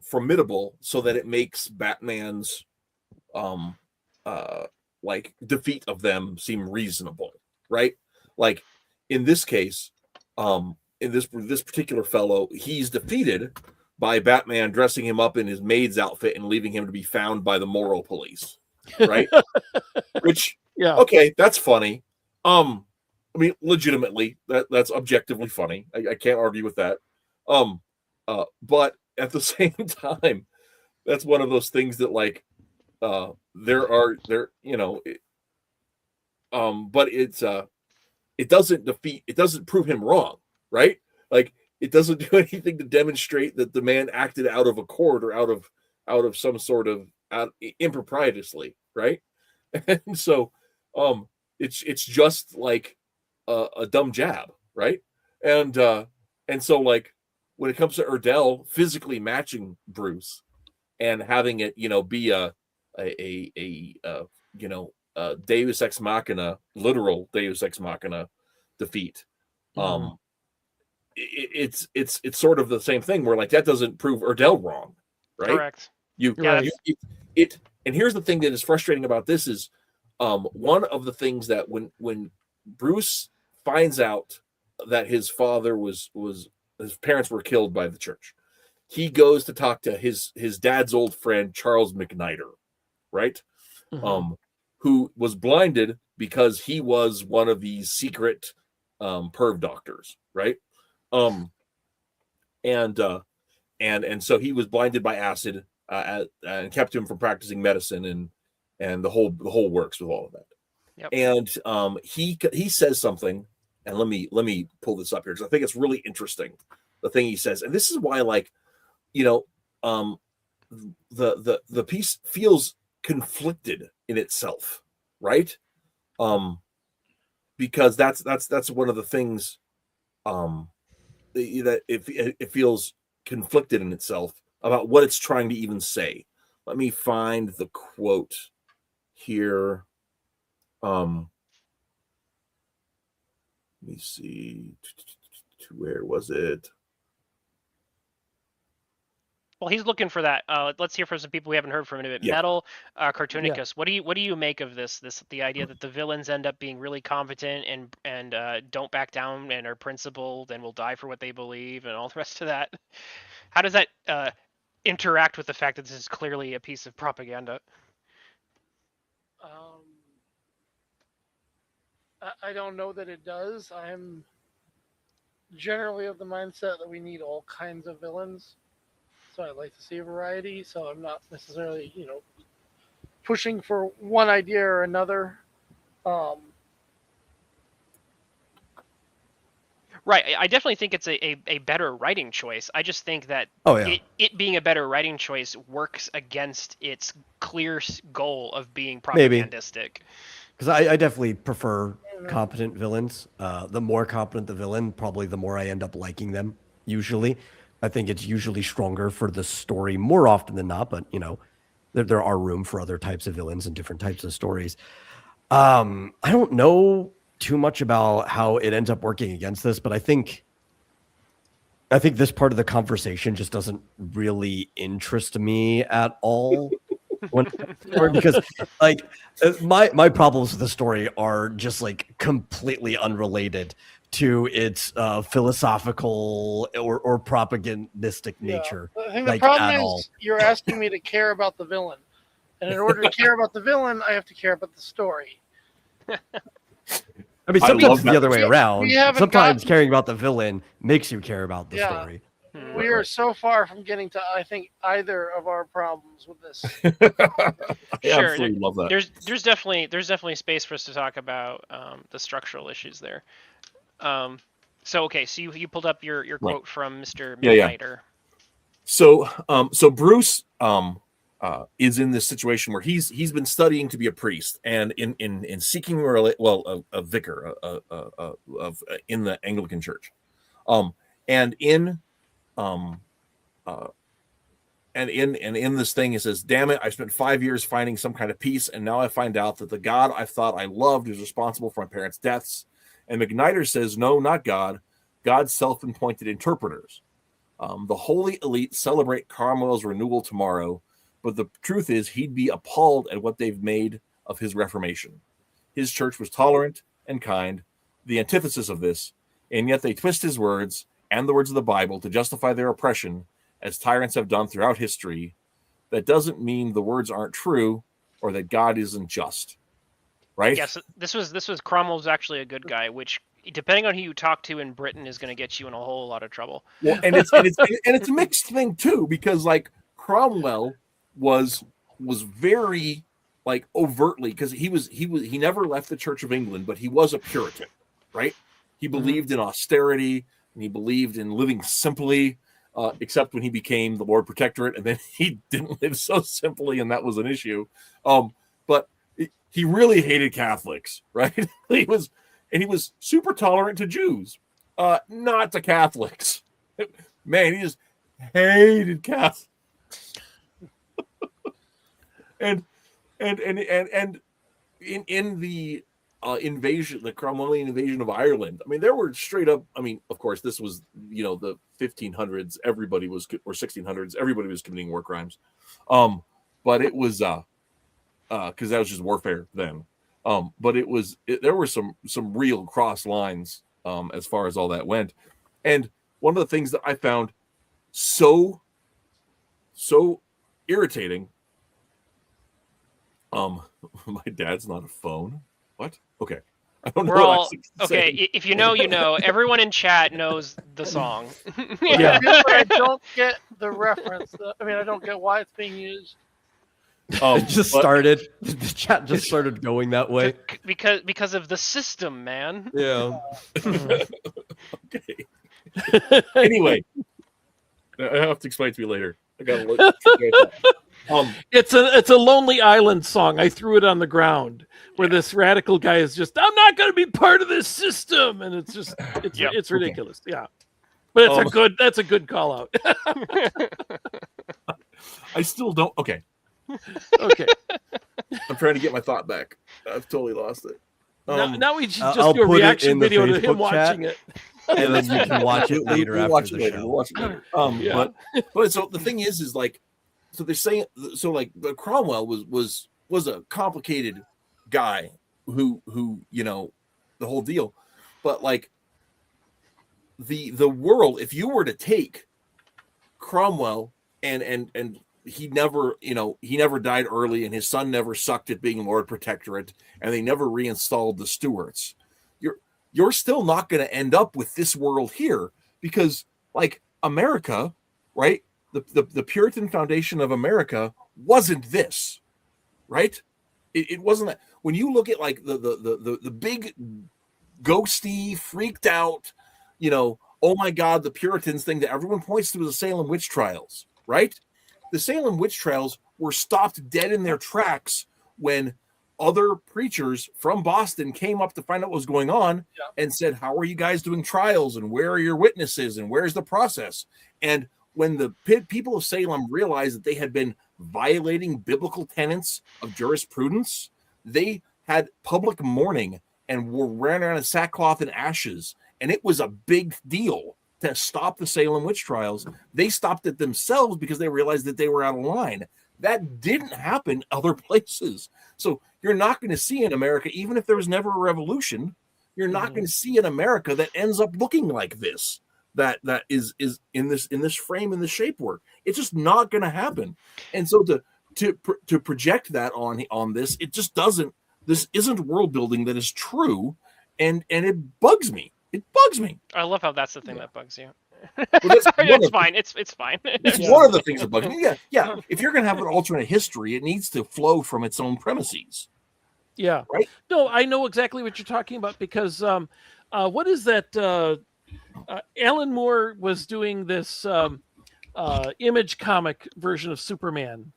formidable so that it makes Batman's like defeat of them seem reasonable, right? Like in this case, in this particular fellow, he's defeated by Batman dressing him up in his maid's outfit and leaving him to be found by the moral police, right? Which, Yeah. okay, that's funny. I mean, legitimately, that's objectively funny. I can't argue with that. But at the same time, that's one of those things that, like, but it doesn't prove him wrong, right? Like, it doesn't do anything to demonstrate that the man acted out of accord or out of some sort of improprietously, right? And so, it's just like a dumb jab, right? And so, like, when it comes to Erdell physically matching Bruce and having it, be a Deus Ex Machina, literal Deus Ex Machina defeat. It's sort of the same thing where, like, that doesn't prove Erdell wrong, right? Correct. And here's the thing that is frustrating about this is one of the things that when Bruce finds out that his father was his parents were killed by the church, he goes to talk to his dad's old friend Charles McNider, right? Who was blinded because he was one of these secret perv doctors, right? And so he was blinded by acid and kept him from practicing medicine and the whole works with all of that. Yep. And he says something, and let me pull this up here because I think it's really interesting, the thing he says. And this is why, like, the piece feels conflicted in itself, right? Because that's one of the things that it feels conflicted in itself about what it's trying to even say. Let me find the quote here. Let me see. Where was it? Well, he's looking for that. Let's hear from some people we haven't heard from in a bit. Yeah. Metal, Cartoonicus. What do you make of this? The idea that the villains end up being really competent and don't back down and are principled and will die for what they believe and all the rest of that. How does that interact with the fact that this is clearly a piece of propaganda? I don't know that it does. I'm generally of the mindset that we need all kinds of villains. So I'd like to see a variety. So I'm not necessarily, pushing for one idea or another. Right. I definitely think it's a better writing choice. I just think that it being a better writing choice works against its clear goal of being propagandistic. Because I definitely prefer competent villains. The more competent the villain, probably the more I end up liking them, usually. I think it's usually stronger for the story more often than not, but, there are room for other types of villains and different types of stories. I don't know too much about how it ends up working against this, but I think this part of the conversation just doesn't really interest me at all. Because, like, my problems with the story are just, like, completely unrelated to its philosophical or propagandistic nature. I think like, the problem at is all. you're asking me to care about the villain. And in order to care about the villain, I have to care about the story. I mean, I sometimes love it's the that. other way around. We haven't Sometimes gotten- caring about the villain makes you care about the story. We are so far from getting to, I think, either of our problems with this. I Sure, absolutely love that. There's definitely space for us to talk about the structural issues there. So you pulled up your quote from Mr. Yeah. Midnighter. So Bruce is in this situation where he's been studying to be a priest and in seeking a vicar in the Anglican Church, and in this thing he says, "Damn it! I spent 5 years finding some kind of peace, and now I find out that the God I thought I loved is responsible for my parents' deaths." And McNider says, "No, not God. God's self-appointed interpreters. The holy elite celebrate Cromwell's renewal tomorrow, but the truth is he'd be appalled at what they've made of his Reformation. His church was tolerant and kind, the antithesis of this, and yet they twist his words and the words of the Bible to justify their oppression, as tyrants have done throughout history. That doesn't mean the words aren't true or that God isn't just." Right? Yes, this was Cromwell's actually a good guy, which depending on who you talk to in Britain is going to get you in a whole lot of trouble. Well, and it's a mixed thing too, because like Cromwell was very like overtly, because he never left the Church of England, but he was a Puritan, right? He believed in austerity and he believed in living simply, except when he became the Lord Protectorate, and then he didn't live so simply, and that was an issue. But he really hated Catholics, right? he was super tolerant to Jews, not to Catholics. Man, he just hated Catholics. and in the invasion, the Cromwellian invasion of Ireland, I mean, there were straight up, I mean, of course, this was, the 1500s, or 1600s, everybody was committing war crimes. But it was, because that was just warfare then. But there were some real cross lines as far as all that went. And one of the things that I found so irritating, my dad's not a phone. What? Okay. I don't know. We're what I all should say. okay. If you know, you know. Everyone in chat knows the song. Yeah. But I don't get the reference. I mean, I don't get why it's being used. It just but- started. The chat just started going that way. because of the system, man. Yeah. Okay. Anyway, I have to explain it to you later. I gotta look. It's a Lonely Island song. I threw it on the ground where this radical guy is just, I'm not going to be part of this system, and it's just it's ridiculous. Yeah, but that's a good call out. I still don't. Okay, Okay, I'm trying to get my thought back. I've totally lost it. now we should just I'll do a put it reaction in the video to him Facebook chat. watching it. And then you can watch it later We'll after watch the it later. show. We'll watch it later. Yeah. But so the thing is like, so they're saying, so like, but Cromwell was a complicated guy who the whole deal, but like the world, if you were to take Cromwell and he never died early, and his son never sucked at being Lord Protectorate, and they never reinstalled the Stuarts, you're still not going to end up with this world here, because like America, right? The Puritan foundation of America wasn't this, right? It wasn't that. When you look at like the big ghosty, freaked out, oh my God, the Puritans thing that everyone points to, the Salem witch trials, right? The Salem witch trials were stopped dead in their tracks when other preachers from Boston came up to find out what was going on and said, how are you guys doing trials, and where are your witnesses, and where's the process? And when the people of Salem realized that they had been violating biblical tenets of jurisprudence, they had public mourning and were ran around in sackcloth and ashes. And it was a big deal to stop the Salem witch trials. They stopped it themselves because they realized that they were out of line. That didn't happen other places. So you're not going to see in America, even if there was never a revolution, you're not going to see an America that ends up looking like this. That is in this frame, in this shape work. It's just not going to happen. And so to project that on this, it just doesn't. This isn't world building that is true, and it bugs me. It bugs me. I love how that's the thing that bugs you. Well, that's It's fine. It's fine. It's one of the things that bugs me. Yeah. If you're going to have an alternate history, it needs to flow from its own premises. Yeah. Right? No, I know exactly what you're talking about, because what is that? Alan Moore was doing this Image comic version of Superman,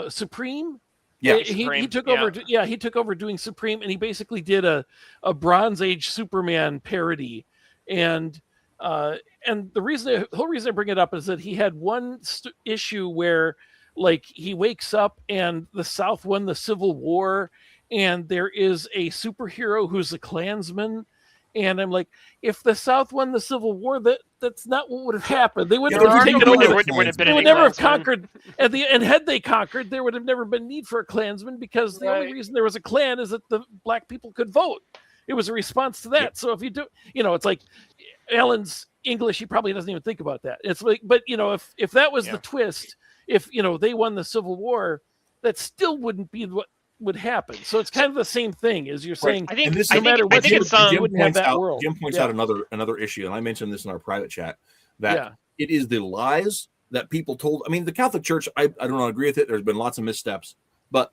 Supreme. Yeah, He Supreme, took yeah. over. He took over doing Supreme, and he basically did a Bronze Age Superman parody, and the whole reason I bring it up is that he had one issue where, like, he wakes up and the South won the Civil War, and there is a superhero who's a Klansman. And I'm like, if the South won the Civil War, that's not what would have happened. They wouldn't Yeah, have there taken are no over. would have been They would any never have Klansmen. conquered. And had they conquered, there would have never been need for a Klansman, because the only Right. reason there was a Klan is that the black people could vote. It was a response to that. Yeah. So if you do, it's like Alan's English, he probably doesn't even think about that. It's like, but if that was Yeah. the twist, if they won the Civil War, that still wouldn't be what would happen. So it's kind of the same thing as you're saying. I think And this I no think, matter I what think you it's do, you wouldn't have points that out, world. Jim points Yeah. out another issue, and I mentioned this in our private chat, that Yeah. it is the lies that people told. I mean, the Catholic Church, I don't agree with it. There's been lots of missteps, but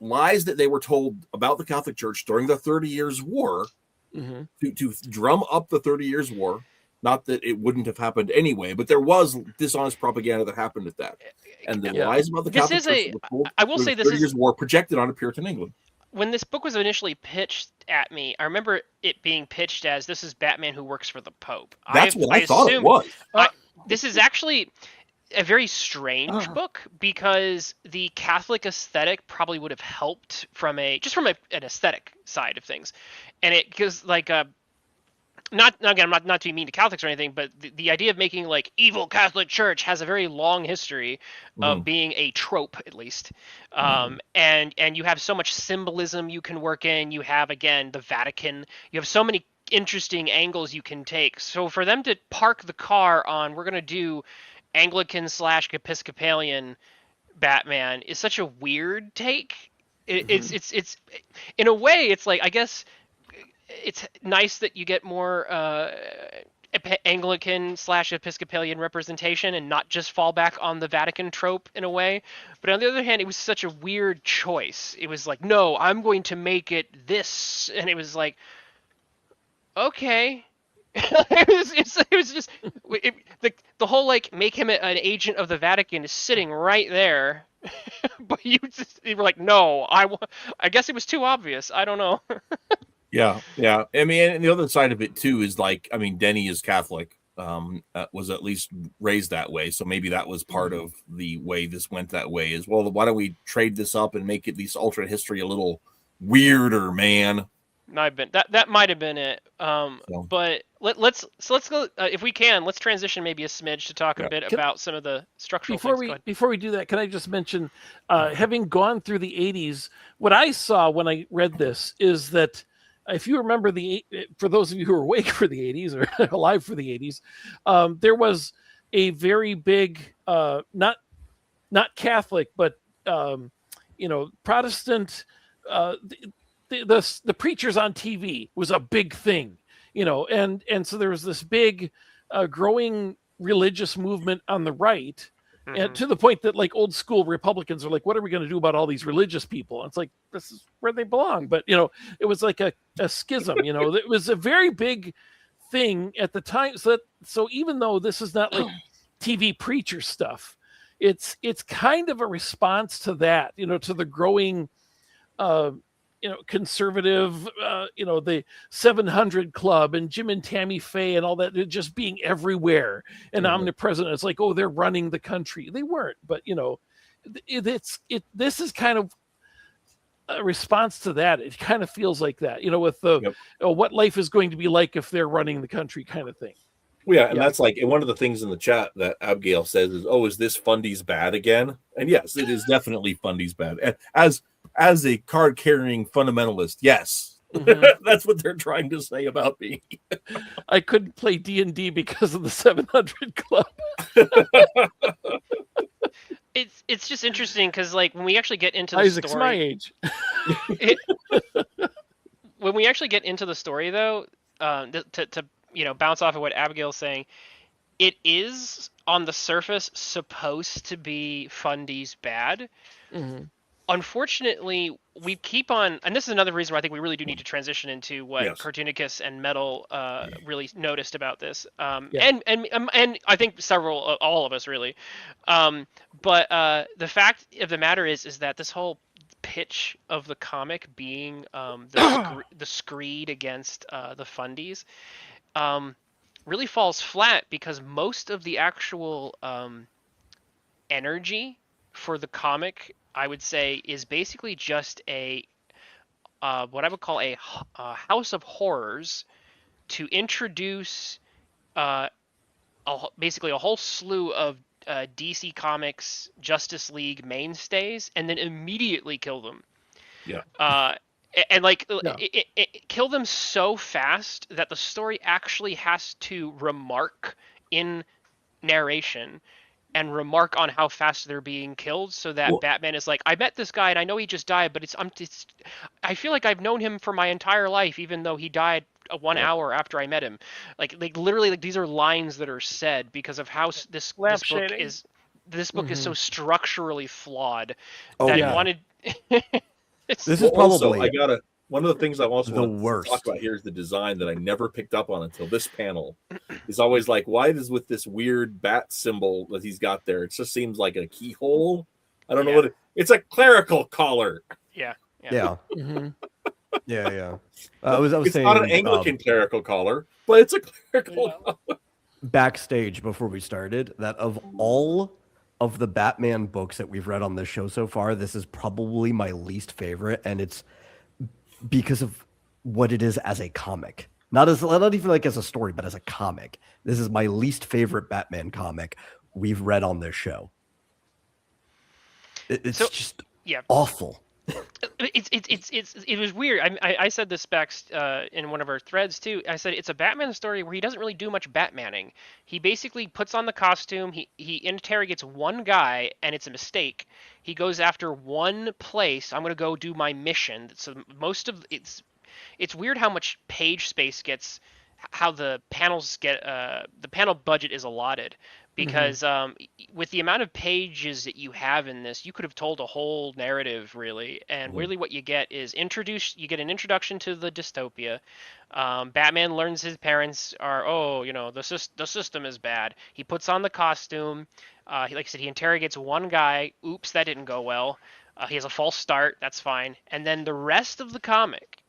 lies that they were told about the Catholic Church during the 30 Years' War Mhm. to drum up the 30 Years' War. Not that it wouldn't have happened anyway, but there was dishonest propaganda that happened at that. And the Yeah. lies about the This Catholic is Church a- that were told I will during say the this 30 is- Years' War projected onto Puritan England. when this book was initially pitched at me, I remember it being pitched as, this is Batman who works for the Pope. That's what I thought it assumed- was. This is actually a very strange book, because the Catholic aesthetic probably would have helped from an aesthetic side of things, and it because like not again, I'm not to be mean to Catholics or anything, but the idea of making like evil Catholic Church has a very long history of being a trope, at least. And you have so much symbolism you can work in. You have, again, the Vatican. You have so many interesting angles you can take. So for them to park the car on, we're going to do Anglican/Episcopalian Batman, is such a weird take. It's in a way, it's like, I guess it's nice that you get more Anglican/Episcopalian representation and not just fall back on the Vatican trope in a way. But on the other hand, it was such a weird choice. It was like, no, I'm going to make it this, and it was like, okay. it was just the whole like make him an agent of the Vatican is sitting right there, but you were like, no, I guess it was too obvious. I don't know. Yeah. I mean, and the other side of it too is like, I mean, Denny is Catholic, was at least raised that way, so maybe that was part of the way this went that way as well. Why don't we trade this up and make it this alternate history a little weirder, man? Might have been that might have been it. But let's go if we can. Let's transition maybe a smidge to talk a bit about some of the structural things. Go ahead. Before we do that, can I just mention, having gone through the 80s, what I saw when I read this is that, if you remember for those of you who are awake for the 80s or alive for the 80s, there was a very big, not Catholic, but Protestant. The preachers on TV was a big thing, and so there was this big, growing religious movement on the right. And to the point that like old school Republicans are like, what are we going to do about all these religious people? And it's like, this is where they belong. But, it was like a schism, it was a very big thing at the time. So even though this is not like TV preacher stuff, it's kind of a response to that, to the growing, conservative, the 700 Club and Jim and Tammy Faye and all that, just being everywhere and omnipresent. It's like, oh, they're running the country. They weren't, but this is kind of a response to that. It kind of feels like that, with the what life is going to be like if they're running the country kind of thing. Well, yeah, and that's like, and one of the things in the chat that Abigail says is, "Oh, is this Fundy's bad again?" And yes, it is definitely Fundy's bad. And as a card-carrying fundamentalist, yes, that's what they're trying to say about me. I couldn't play D&D because of the 700 Club. It's just interesting because like when we actually get into the Isaac's story, my age. When we actually get into the story, though, to bounce off of what Abigail's saying, it is on the surface supposed to be Fundy's bad, unfortunately, we keep on, and this is another reason why I think we really do need to transition into what Yes. Cartoonicus and Metal really noticed about this, Yeah. and I think several, all of us really. But the fact of the matter is that this whole pitch of the comic being the screed against the fundies really falls flat, because most of the actual energy for the comic, I would say, is basically just a what I would call a house of horrors to introduce basically a whole slew of DC Comics Justice League mainstays, and then immediately kill them. Yeah. And like Yeah. kill them so fast that the story actually has to remark in narration and remark on how fast they're being killed, so that Well- Batman is like, I met this guy and I know he just died, but I feel like I've known him for my entire life, even though he died 1 Yeah. hour after I met him. Like literally, like these are lines that are said because of how this book Lampshading. is. This book is so structurally flawed Oh, that yeah. I wanted. This is Well, also, probably one of the things I also the want to worst. talk about here is the design that I never picked up on until this panel. Is always like, why is with this weird bat symbol that he's got there? It just seems like a keyhole. I don't know what it's a clerical collar. Yeah. yeah, Mhm. yeah. I was It's saying not an Anglican clerical collar, but it's a clerical collar. backstage before we started that of all of the Batman books that we've read on this show so far, this is probably my least favorite, and it's because of what it is as a comic. Not even like as a story, but as a comic. This is my least favorite Batman comic we've read on this show. It's So- just Yeah. awful. It was weird. I said this back in one of our threads too. I said it's a Batman story where he doesn't really do much Batmaning. He basically puts on the costume. He interrogates one guy, and it's a mistake. He goes after one place. I'm gonna go do my mission. So most of it's weird how much page space gets, how the panels get. The panel budget is allotted. Because with the amount of pages that you have in this, you could have told a whole narrative, really. And really what you get is you get an introduction to the dystopia. Batman learns his parents are, the system is bad. He puts on the costume. Like I said, he interrogates one guy. Oops, that didn't go well. He has a false start. That's fine. And then the rest of the comic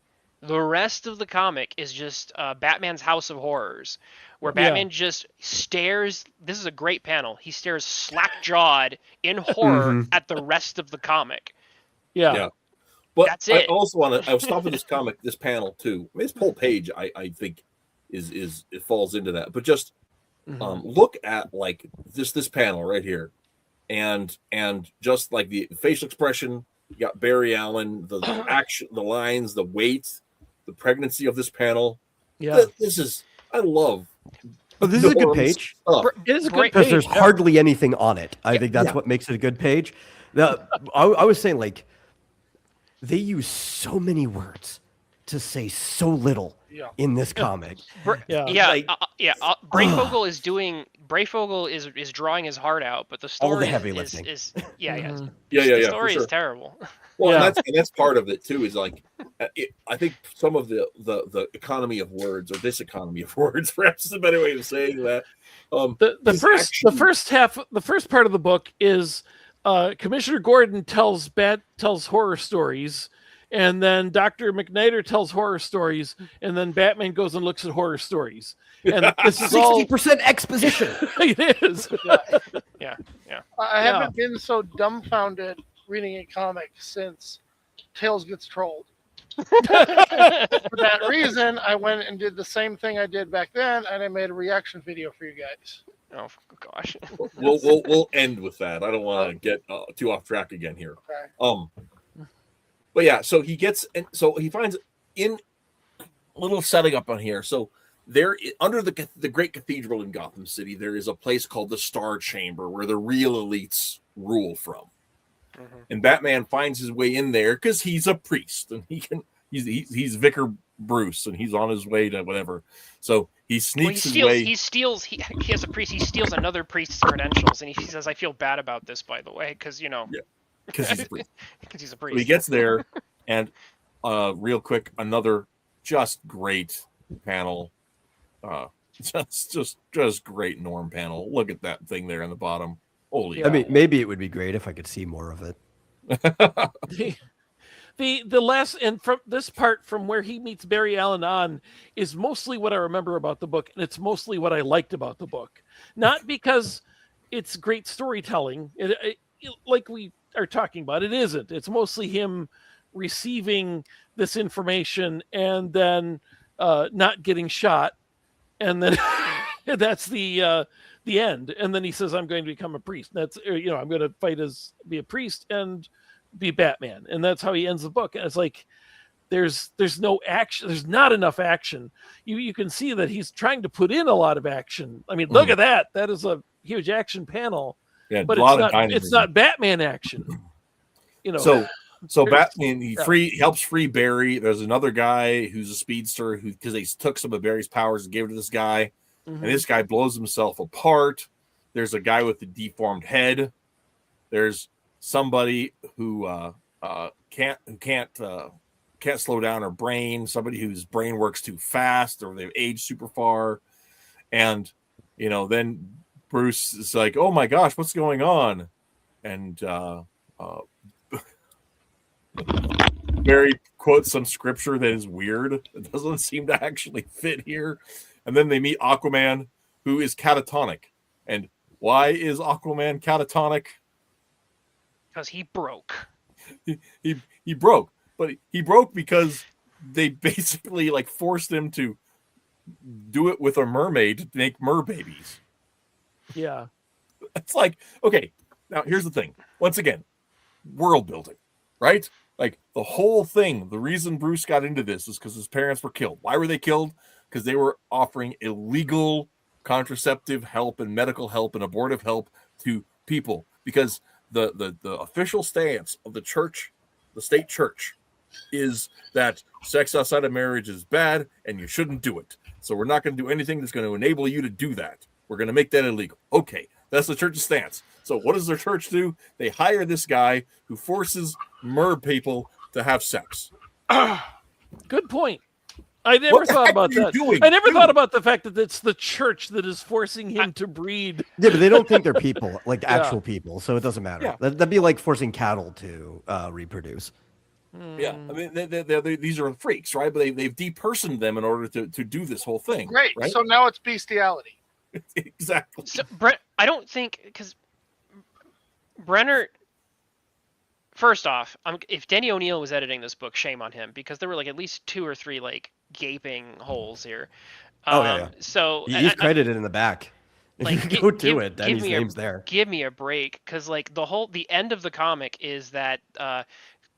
is just Batman's House of Horrors, where Batman just stares. This is a great panel. He stares slack-jawed in horror at the rest of the comic. Yeah. Yeah. But That's I it. also want to. I was stopping this comic, this panel too. I mean, this whole page, I think, is it falls into that. But just look at like this panel right here, and just like the facial expression. You got Barry Allen, the action, the lines, the weight, the pregnancy of this panel. Yeah. I love. Oh, this is a good Norm's page stuff. It is a good Great- because page. there's yeah. hardly anything on it. I think that's what makes it a good page. I was saying, like, they use so many words to say so little Yeah. in this comic. Yeah. Brayfogle is doing. Brayfogle is drawing his heart out, but the All the story heavy is lifting. yeah. Yeah, The for story sure. is terrible. Well, Yeah. and that's part of it too. Is like, I think some of the economy of words, or this economy of words, perhaps is a better way of saying that. The is first part of the book is Commissioner Gordon tells horror stories, and then Dr. McNider tells horror stories, and then Batman goes and looks at horror stories. And this is all 60% exposition. it is. Yeah. I haven't been so dumbfounded reading a comic since Tails Gets Trolled. For that reason, I went and did the same thing I did back then, and I made a reaction video for you guys. Oh gosh. we'll end with that. I don't want to get too off track again here. Okay. But yeah, so he finds in a little setting up on here. So there, under the great cathedral in Gotham City, there is a place called the Star Chamber where the real elites rule from. And Batman finds his way in there because he's a priest and he's Vicar Bruce and he's on his way to whatever. So he sneaks his way. He steals. He has a priest. He steals another priest's credentials, and he says, "I feel bad about this, by the way, because Yeah. because he's a priest. Because he's a So he priest. gets there, and real quick, another just great panel. Just great Norm panel. Look at that thing there in the bottom. Holy! I mean, maybe it would be great if I could see more of it. The last, and from this part from where he meets Barry Allen on, is mostly what I remember about the book, and it's mostly what I liked about the book. Not because it's great storytelling, like we are talking about. It isn't. It's mostly him receiving this information and then not getting shot, and then that's the end. And then he says, "I'm going to become a priest." That's I'm going to be a priest and be Batman, and that's how he ends the book. And it's like there's no action. There's not enough action. You can see that he's trying to put in a lot of action. I mean, look at that. That is a huge action panel. Yeah, But a lot it's of not. dynamism. It's not Batman action. So There's- Batman he helps free Barry. There's another guy who's a speedster who, because they took some of Barry's powers and gave it to this guy, and this guy blows himself apart. There's a guy with a deformed head. There's somebody who can't slow down her brain. Somebody whose brain works too fast, or they've aged super far. And then Bruce is like, "Oh my gosh, what's going on?" And Barry quotes some scripture that is weird. It doesn't seem to actually fit here. And then they meet Aquaman, who is catatonic. And why is Aquaman catatonic? Because he broke. He broke, but he broke because they basically forced him to do it with a mermaid to make mer babies. Yeah. It's like, okay, now here's the thing. Once again, world building, right? Like the whole thing, the reason Bruce got into this is because his parents were killed. Why were they killed? Because they were offering illegal contraceptive help and medical help and abortive help to people. Because the official stance of the church, the state church, is that sex outside of marriage is bad and you shouldn't do it. So we're not going to do anything that's going to enable you to do that. We're going to make that illegal. Okay, that's the church's stance. So what does their church do? They hire this guy who forces mer people to have sex. Good point. I never What the thought heck about are you that. doing, I never dude? thought about the fact that it's the church that is forcing him to breed. Yeah, but they don't think they're people, like actual people, so it doesn't matter. Yeah. That'd be like forcing cattle to reproduce. Yeah, I mean, these are freaks, right? But they've depersoned them in order to do this whole thing. Great. right? So now it's bestiality. Exactly. So Brent, I don't think because Brenner. First off, if Denny O'Neil was editing this book, shame on him because there were at least 2 or 3 gaping holes here. Oh, yeah. So He's credited in the back. If you go to it, Danny's name's there. Give me a break, because the end of the comic is that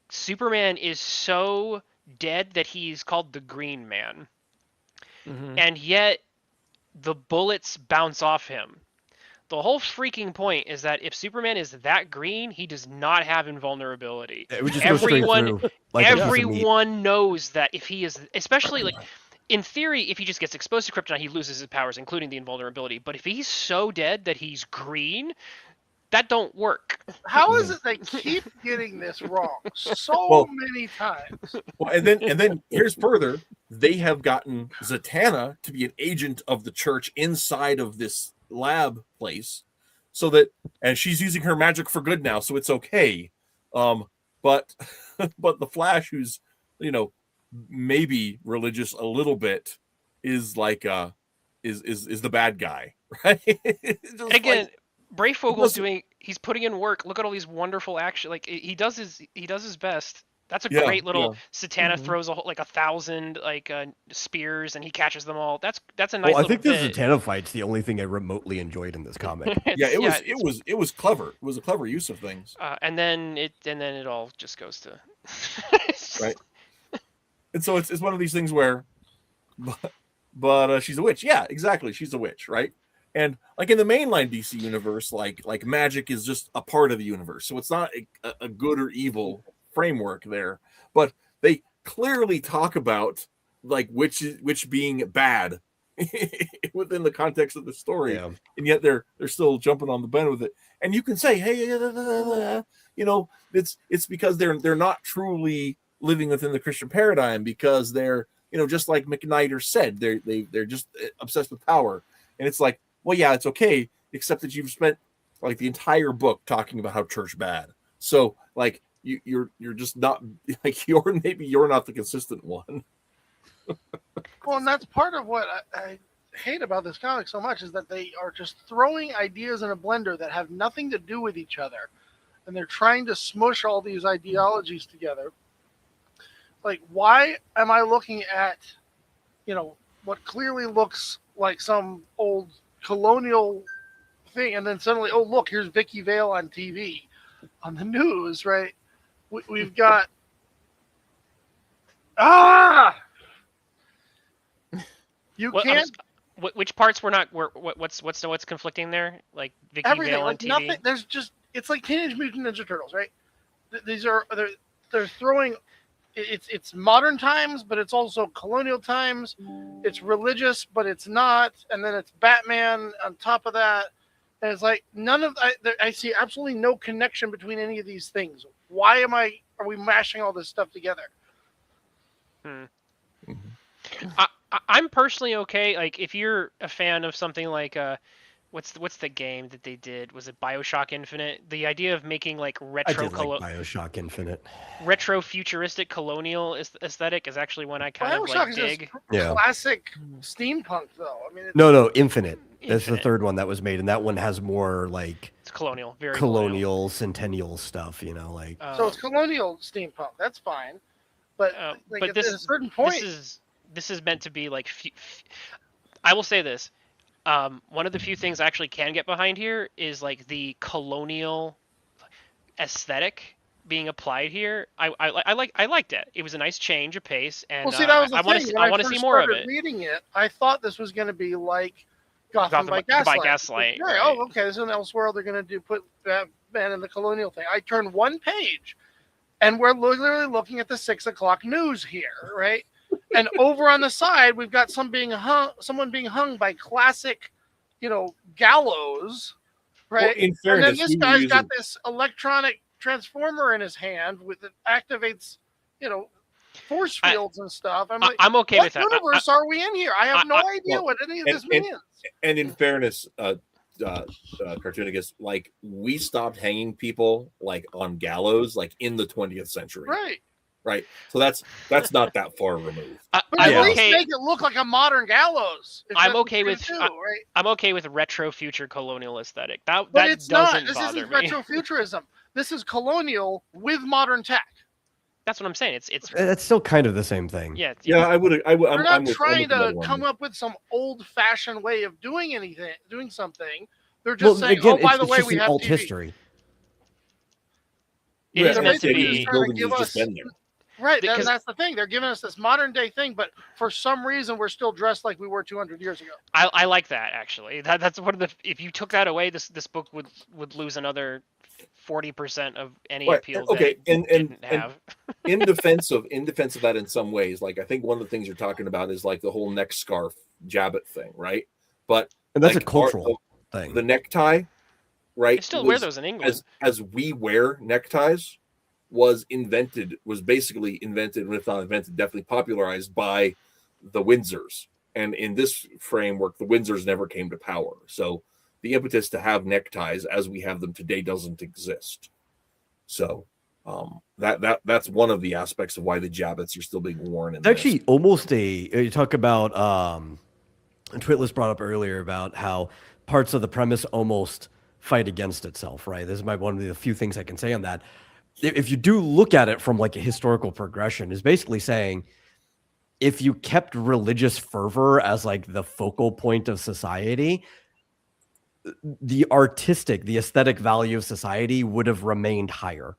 Superman is so dead that he's called the Green Man, and yet the bullets bounce off him. The whole freaking point is that if Superman is that green, he does not have invulnerability. It would just go straight Everyone, through, like a piece of meat. everyone knows that if he is, especially in theory, if he just gets exposed to kryptonite, he loses his powers, including the invulnerability. But if he's so dead that he's green, that don't work. How is it they keep getting this wrong so Well- many times? Well, and then here's further. They have gotten Zatanna to be an agent of the church inside of this lab place, so that, and she's using her magic for good now, so it's okay. But the Flash, who's maybe religious a little bit, is is the bad guy, right? Just Again, Brayfogel's doesn't- he's putting in work. Look at all these wonderful action. He does his best. That's a Yeah, great little yeah. Satana throws 1,000 spears and he catches them all. That's a nice Well, I little think this bit. Zatanna fight's the only thing I remotely enjoyed in this comic. yeah, it it's- was clever. It was a clever use of things. and then it all just goes to Right. And so it's one of these things where, but she's a witch. Yeah, exactly. She's a witch, right? And in the mainline DC universe, like magic is just a part of the universe, so it's not a good or evil framework there. But they clearly talk about witch being bad within the context of the story, Yeah. and yet they're still jumping on the bend with it. And you can say, hey, it's because they're not truly living within the Christian paradigm, because they're, just like McKnighter said, they're just obsessed with power. And it's like, well, yeah, it's okay, except that you've spent like the entire book talking about how church bad. So like you're just not like you're not the consistent one. Well, and that's part of what I hate about this comic so much, is that they are just throwing ideas in a blender that have nothing to do with each other, and they're trying to smush all these ideologies together. Like, why am I looking at, what clearly looks like some old colonial thing, and then suddenly, oh look, here's Vicky Vale on TV, on the news, right? We've got you What, can't which parts were not? What's conflicting there? Like Vicky everything, Vale on like TV. nothing. There's just, it's like Teenage Mutant Ninja Turtles, right? These are they're throwing. It's modern times, but it's also colonial times. It's religious, but it's not. And then it's Batman on top of that. And it's like I see absolutely no connection between any of these things. Why are we mashing all this stuff together? I'm personally okay. Like, if you're a fan of something like what's the game that they did? Was it BioShock Infinite? The idea of making like I did like BioShock Infinite. retro futuristic colonial aesthetic is actually one I kind of BioShock like is dig. just Yeah. classic steampunk, though. I mean, No, Infinite. That's the Infinite. third one that was made, and that one has more like It's colonial, very colonial, centennial stuff. Like so it's colonial steampunk. That's fine, but like but at this a certain point, this is meant to be like. I will say this. One of the few things I actually can get behind here is like the colonial aesthetic being applied here. I liked it. It was a nice change of pace, and well, see, that was the I want thing. to When I want to first see more of started it. Reading it, I thought this was going to be like Gotham by Gaslight. Right. Oh, okay. This is an Elseworld. They're going to put Batman in the colonial thing. I turned one page, and we're literally looking at the 6 o'clock news here, right? And over on the side, we've got someone being hung by classic, gallows, right? Well, in And fairness, then this guy's got this electronic transformer in his hand that activates, force fields and stuff. I'm okay what with that. universe are we in here? I have no idea well, what any of this means. And in fairness, Cartoonicus, like, we stopped hanging people like on gallows like in the 20th century, Right. So that's not that far removed. But I'm at least okay. make it look like a modern gallows. if I'm that's what okay you're with gonna do, right? I'm okay with retro future colonial aesthetic. That But it's doesn't not. This bother isn't me. retrofuturism. This is colonial with modern tech. That's what I'm saying. It's it's still kind of the same thing. yeah. Yeah, I would. They're not I'm trying with the to other one. come up with some old-fashioned way of doing something. They're just saying, again, "Oh, by it's the way, just we an have alt TV." history. It is Yeah, meant to basically be. just trying to buildings give have us just been there. Right, Because- and that's the thing. They're giving us this modern day thing, but for some reason, we're still dressed like we were 200 years ago. I like that actually. That's one of the. If you took that away, this book would lose another 40% of any Right, appeal. okay, that it and didn't have. in defense of that, in some ways, like, I think one of the things you're talking about is like the whole neck scarf Jabbit thing, right? But And that's like, a cultural thing. the necktie, right? I still wear those in England. as we wear neckties was basically invented, if not invented, definitely popularized by the Windsors. And in this framework, the Windsors never came to power. So the impetus to have neckties as we have them today doesn't exist. So that's one of the aspects of why the Jabbits are still being worn. It's actually almost you talk about Twitless brought up earlier about how parts of the premise almost fight against itself, right? This is one of the few things I can say on that. If you do look at it from like a historical progression, is basically saying if you kept religious fervor as like the focal point of society, the aesthetic value of society would have remained higher.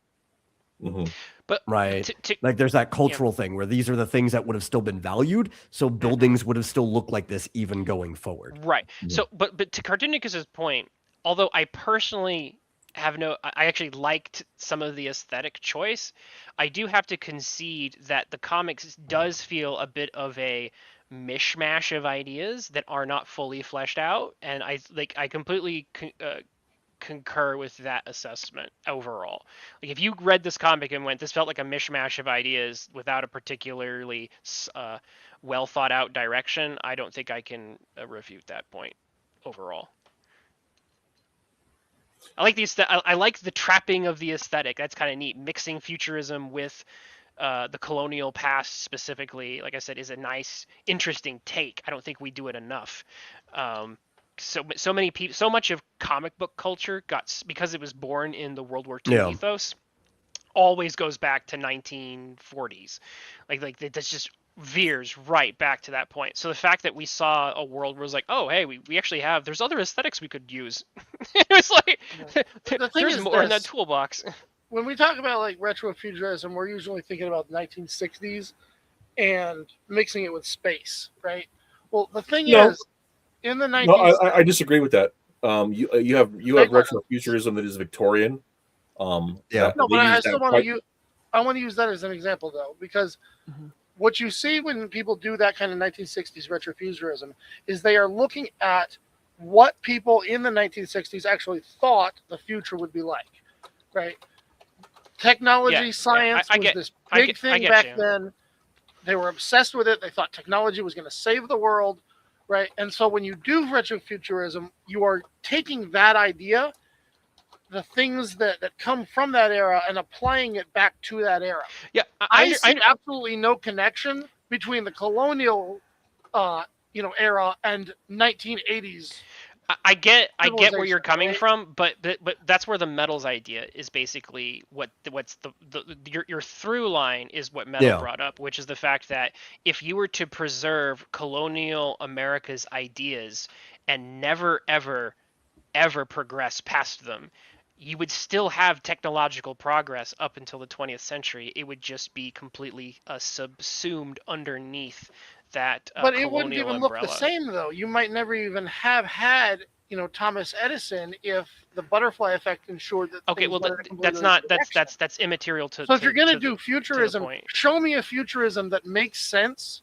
Mhm. But Right. Like there's that cultural thing where these are the things that would have still been valued. So buildings would have still looked like this even going forward. right. Yeah. So, but to Cartoonicus's point, although I personally I actually liked some of the aesthetic choice, I do have to concede that the comics does feel a bit of a mishmash of ideas that are not fully fleshed out, and I completely concur with that assessment overall. Like, if you read this comic and went, this felt like a mishmash of ideas without a particularly well thought out direction, I don't think I can refute that point overall. I like I like the trapping of the aesthetic. That's kind of neat. Mixing futurism with the colonial past specifically, like I said, is a nice, interesting take. I don't think we do it enough. So many people, so much of comic book culture because it was born in the World War II ethos, always goes back to 1940s. Like that's just veers right back to that point. So the fact that we saw a world where it's like, oh, hey, we actually have, there's other aesthetics we could use. It was like, there's more in that toolbox. When we talk about like retrofuturism, we're usually thinking about the 1960s and mixing it with space, right? Well, the thing is, in the 1960s... No, I disagree with that. You have retrofuturism that is Victorian. No, but I still want to use... I want to use that as an example, though, because what you see when people do that kind of 1960s retrofuturism is they are looking at what people in the 1960s actually thought the future would be like, right? Technology, science was this big thing back then. They were obsessed with it. They thought technology was going to save the world, right? And so when you do retrofuturism, you are taking that idea, the things that come from that era, and applying it back to that era. Yeah, I see absolutely no connection between the colonial, era and 1980s. I get where you're coming from, but that's where the Metals idea is basically what's your through line is what Metal brought up, which is the fact that if you were to preserve colonial America's ideas and never ever progress past them, you would still have technological progress up until the 20th century. It would just be completely subsumed underneath that but it wouldn't even look the same, though. You might never even have had Thomas Edison if the butterfly effect ensured that. Okay, well that's immaterial to. So if you're going to do futurism, show me a futurism that makes sense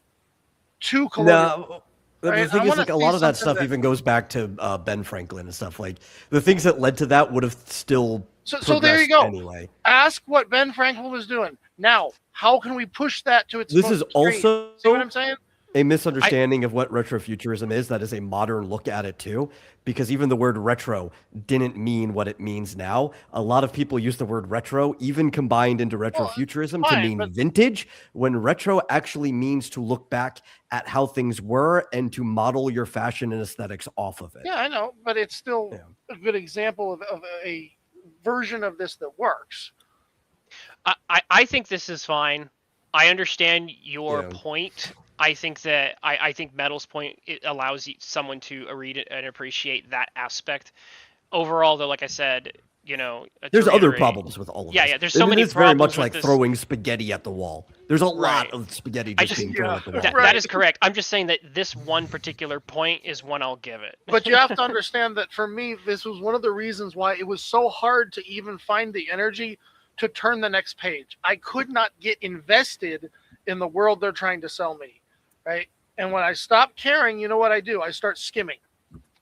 to colonial. No, the thing is, like, a lot of that stuff even goes back to Ben Franklin and stuff. Like, the things that led to that would have still. So there you go. Anyway, ask what Ben Franklin was doing. Now, how can we push that to its? This is also. See what I'm saying? A misunderstanding of what retrofuturism is. That is a modern look at it too, because even the word retro didn't mean what it means now. A lot of people use the word retro, even combined into retrofuturism, to mean vintage, when retro actually means to look back at how things were and to model your fashion and aesthetics off of it. Yeah, I know, but it's still a good example of a version of this that works. I think this is fine. I understand your point. I think that I think Metal's point, it allows someone to read it and appreciate that aspect. Overall, though, like I said, there's other problems with all of this. Yeah, there's so many. It's very much like throwing spaghetti at the wall. There's a lot of spaghetti just being thrown at the wall. That is correct. I'm just saying that this one particular point is one I'll give it. But you have to understand that for me, this was one of the reasons why it was so hard to even find the energy to turn the next page. I could not get invested in the world they're trying to sell me. Right. And when I stop caring, you know what I do? I start skimming.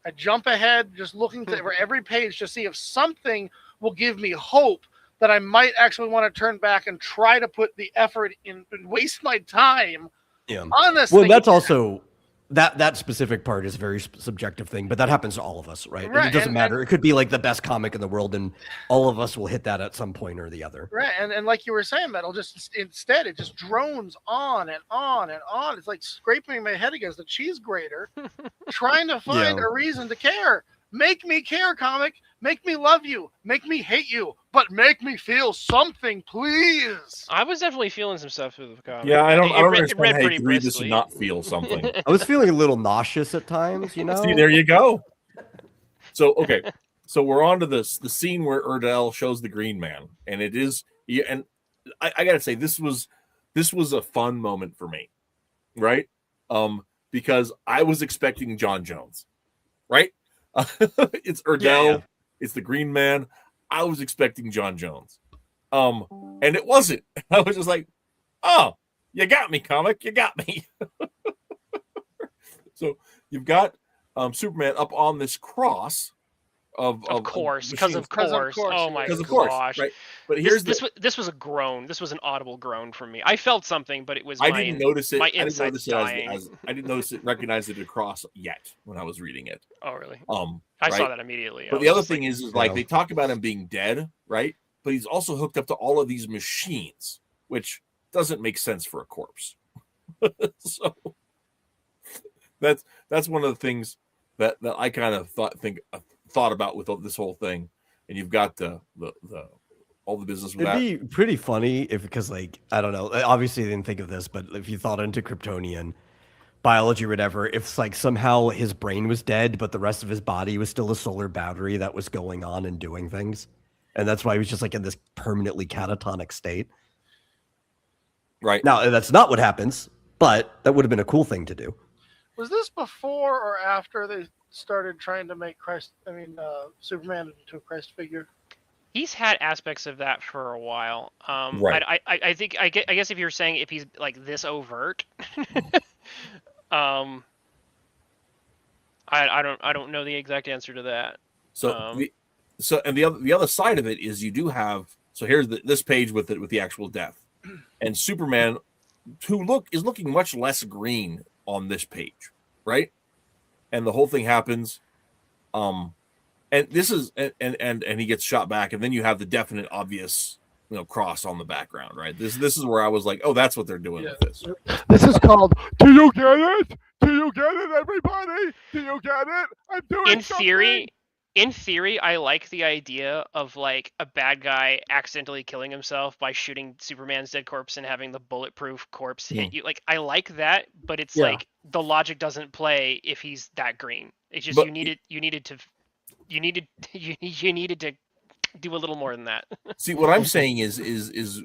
I jump ahead, just looking for every page to see if something will give me hope that I might actually want to turn back and try to put the effort in and waste my time on this. Well, that's also that specific part is a very subjective thing, but that happens to all of us, right? It doesn't matter. It could be like the best comic in the world, and all of us will hit that at some point or the other. Right, and like you were saying, Metal, instead it just drones on and on and on. It's like scraping my head against a cheese grater, trying to find a reason to care. Make me care, comic. Make me love you. Make me hate you. But make me feel something, please. I was definitely feeling some stuff with the comic. Yeah, I don't understand how you can read this and not feel something. I was feeling a little nauseous at times, See, there you go. So, okay. So we're on to the scene where Erdell shows the Green Man. And it is, and I got to say, this was a fun moment for me, right? Because I was expecting John Jones, right? It's Erdell. It's the Green Man. I was expecting John Jones. And it wasn't. I was just like, oh, you got me, comic. You got me. So you've got Superman up on this cross of course, because of machines. course. Oh my Because of course, gosh. right? But here's This was a groan. This was an audible groan from me. I felt something, but it was I my didn't notice it. my I didn't insides notice it dying. I didn't notice it, recognize it across yet when I was reading it. Oh really? I saw that immediately. But the other thing is like they talk about him being dead, right? But he's also hooked up to all of these machines, which doesn't make sense for a corpse. So that's one of the things that I kind of thought about with this whole thing. And you've got the all the business with It'd that. be pretty funny because, like, I don't know. Obviously, they didn't think of this, but if you thought into Kryptonian biology or whatever, if like somehow his brain was dead, but the rest of his body was still a solar battery that was going on and doing things, and that's why he was just like in this permanently catatonic state. Right Now, that's not what happens, but that would have been a cool thing to do. Was this before or after they started trying to make Superman into a Christ figure? He's had aspects of that for a while. Right. I think I guess if you're saying if he's like this overt, I don't know the exact answer to that. So the other side of it is you do have, so here's this page with the actual death, and Superman, is looking much less green on this page, right? And the whole thing happens, and this is and he gets shot back, and then you have the definite obvious cross on the background, right? This is where I was like, oh, that's what they're doing with this. This is called "Do you get it? Do you get it, everybody? Do you get it? I'm doing In theory, I like the idea of like a bad guy accidentally killing himself by shooting Superman's dead corpse and having the bulletproof corpse hit you. Like I like that, but it's like the logic doesn't play if he's that green. It's just you needed to do a little more than that. See, what I'm saying is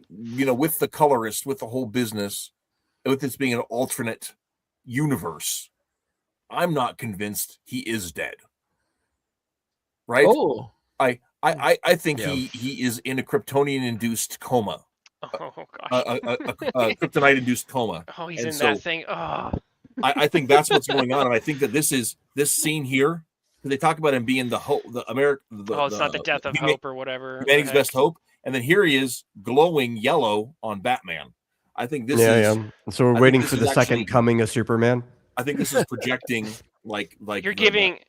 with the colorist, with the whole business, with this being an alternate universe, I'm not convinced he is dead. Right? Oh, I think he is in a Kryptonian-induced coma. Oh gosh. A kryptonite-induced coma. Oh, he's in that thing. Oh. I think that's what's going on, and I think that this scene here, because they talk about him being the hope, it's not the death of hope or whatever. Humanity's best hope, and then here he is glowing yellow on Batman. I think this is. So we're waiting for the second coming of Superman. I think this is projecting like you're giving.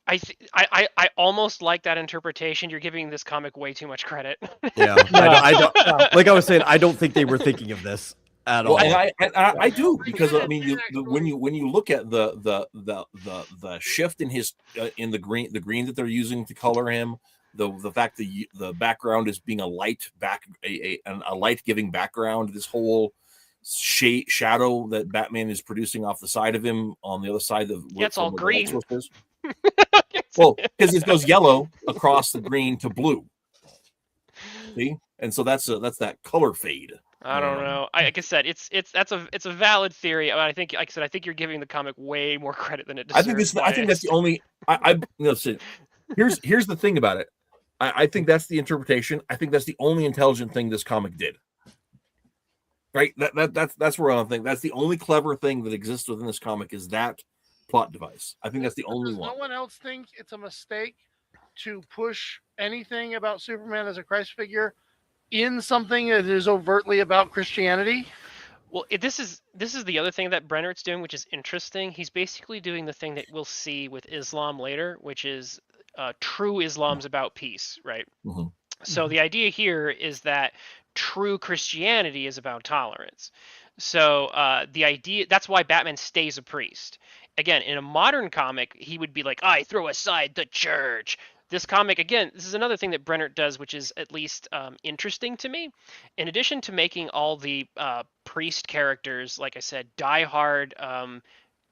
I almost like that interpretation. You're giving this comic way too much credit. Yeah, I don't. Like I was saying, I don't think they were thinking of this at all. And I do, because I mean, when you look at the shift in his in the green that they're using to color him, the fact that the background is being a light light giving background, this whole shadow that Batman is producing off the side of him on the other side of it's all green. Well, because it goes yellow across the green to blue. See, and so that's that color fade. I don't know. Like I said, it's a valid theory. I think, like I said, I think you're giving the comic way more credit than it deserves. I think that's the only. Here's the thing about it. I think that's the interpretation. I think that's the only intelligent thing this comic did. Right. That's where I think that's the only clever thing that exists within this comic is that plot device. I think that's the only one. No one else think it's a mistake to push anything about Superman as a Christ figure in something that is overtly about Christianity? Well, this is the other thing that Brennert's doing, which is interesting. He's basically doing the thing that we'll see with Islam later, which is true Islam's about peace, right? Mm-hmm. So the idea here is that true Christianity is about tolerance. So the idea, that's why Batman stays a priest. Again, in a modern comic, he would be like, I throw aside the church. This comic, again, this is another thing that Brennert does, which is at least interesting to me. In addition to making all the priest characters, like I said, diehard,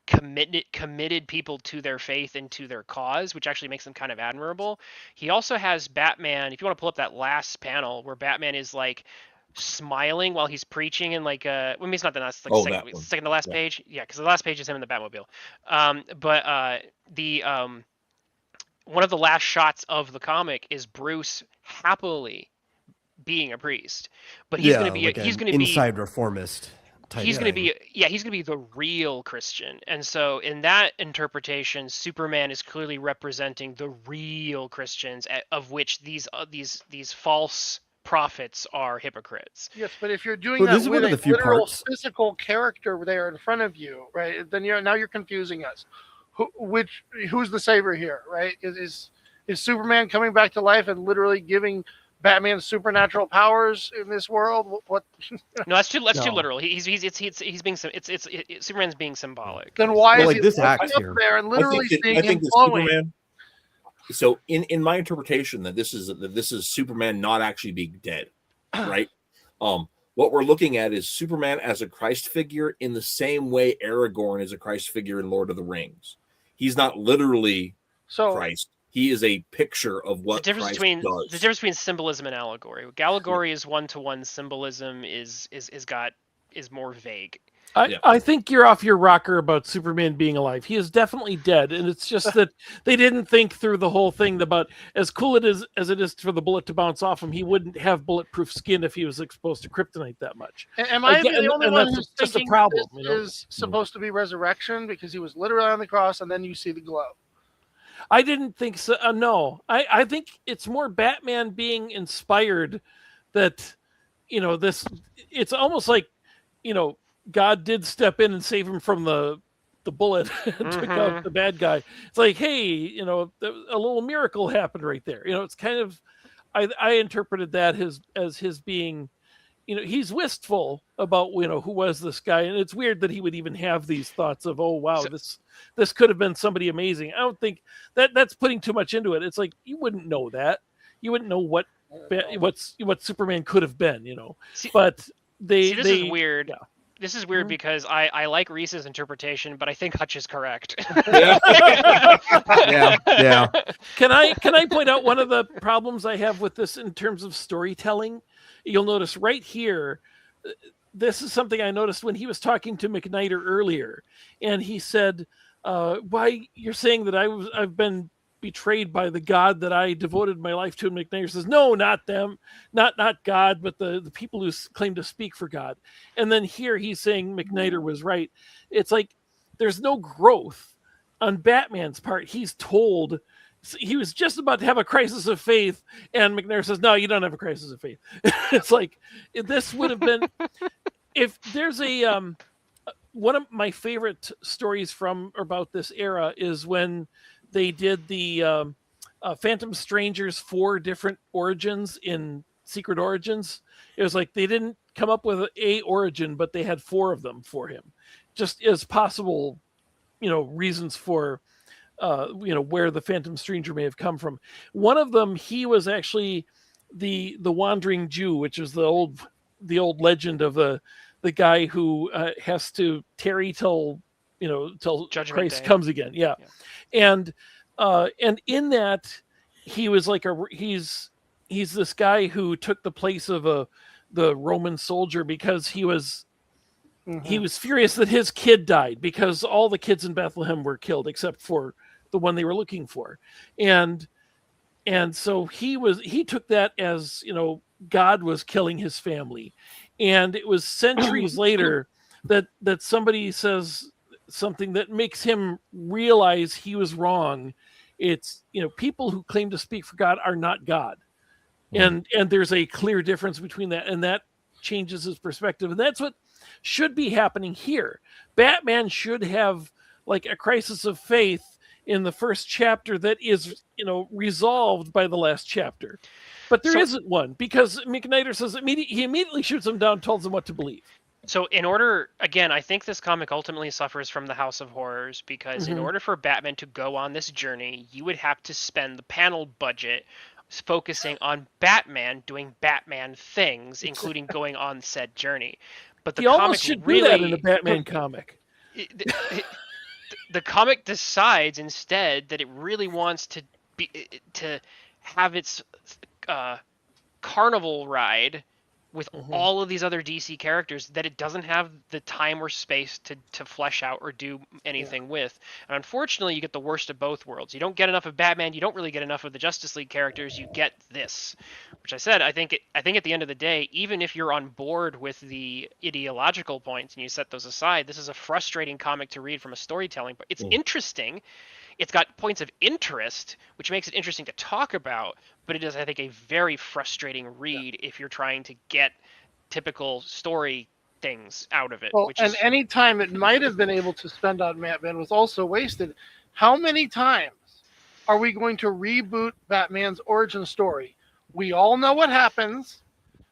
committed people to their faith and to their cause, which actually makes them kind of admirable. He also has Batman, if you want to pull up that last panel where Batman is like smiling while he's preaching, and like it's not the last, like second to last page. Yeah, because the last page is him in the Batmobile. One of the last shots of the comic is Bruce happily being a priest, but he's going to be inside reformist type he's going to thing. he's going to be the real Christian. And so in that interpretation, Superman is clearly representing the real Christians, of which these false prophets are hypocrites. Yes, but if you're doing Well, that this is with one of a the few literal parts- physical character there in front of you, right? Then you're confusing us. Who's the savior here, right? Is Superman coming back to life and literally giving Batman supernatural powers in this world? What? No, that's too No. literal. He's being Superman's being symbolic. Then why Well, is like he this looking act up here. there and literally seeing him that glowing? Superman. So in my interpretation, that this is Superman not actually being dead, right? What we're looking at is Superman as a Christ figure in the same way Aragorn is a Christ figure in Lord of the Rings. He's not literally So Christ. He is a picture of The what difference Christ between does. symbolism and allegory. Allegory is one-to-one. Symbolism is more vague. Yeah. I think you're off your rocker about Superman being alive. He is definitely dead, and it's just that they didn't think through the whole thing about as cool it is as it is for the bullet to bounce off him. He wouldn't have bulletproof skin if he was exposed to kryptonite that much. am I Again, the only and one that's who's just a thinking problem, this you know? is supposed to be resurrection because he was literally on the cross and then you see the glow? I didn't think so. No, I think it's more Batman being inspired that, this, it's almost like, God did step in and save him from the bullet and took out the bad guy. It's like, hey, a little miracle happened right there. It's kind of, I interpreted that as his being, he's wistful about, who was this guy. And it's weird that he would even have these thoughts of, oh, wow, this could have been somebody amazing. I don't think that's putting too much into it. It's like, you wouldn't know that. You wouldn't know what Superman could have been, but this is weird. Yeah. This is weird because I like Reese's interpretation, but I think Hutch is correct. Yeah. Can I point out one of the problems I have with this in terms of storytelling? You'll notice right here, this is something I noticed when he was talking to McNider earlier, and he said, "Why you're saying that I've been betrayed by the God that I devoted my life to?" And McNider says, "No, not them, not God, but the people who claim to speak for God." And then here he's saying McNider was right. It's like there's no growth on Batman's part. He's told he was just about to have a crisis of faith, and McNair says, "No, you don't have a crisis of faith." It's like this would have been if there's a one of my favorite stories about this era is when they did the Phantom Stranger's 4 different origins in Secret Origins. It was like they didn't come up with a origin, but they had 4 of them for him, just as possible, reasons for where the Phantom Stranger may have come from. One of them, he was actually the Wandering Jew, which is the old legend of the guy who has to tarry till Judgment Christ Day. comes again. Yeah. And in that he was like he's this guy who took the place of the Roman soldier because he was furious that his kid died because all the kids in Bethlehem were killed except for the one they were looking for. And so he took that as, God was killing his family. And it was centuries later that somebody says something that makes him realize he was wrong. It's, people who claim to speak for God are not God. And there's a clear difference between that, and that changes his perspective. And that's what should be happening here. Batman should have like a crisis of faith in the first chapter that is, resolved by the last chapter. But there isn't one because McNider says he immediately shoots him down, tells him what to believe. So I think this comic ultimately suffers from the House of Horrors because in order for Batman to go on this journey, you would have to spend the panel budget focusing on Batman doing Batman things, including going on said journey. But the He almost should do that in a Batman comic. The comic decides instead that it really wants to have its carnival ride with Mhm. all of these other DC characters that it doesn't have the time or space to flesh out or do anything with. And unfortunately, you get the worst of both worlds. You don't get enough of Batman. You don't really get enough of the Justice League characters. You get this, which I said. I think at the end of the day, even if you're on board with the ideological points and you set those aside, this is a frustrating comic to read from a storytelling. But it's interesting. It's got points of interest, which makes it interesting to talk about, but it is, I think, a very frustrating read if you're trying to get typical story things out of it. Well, which and is any time it might have been able to spend on Batman was also wasted. How many times are we going to reboot Batman's origin story? We all know what happens.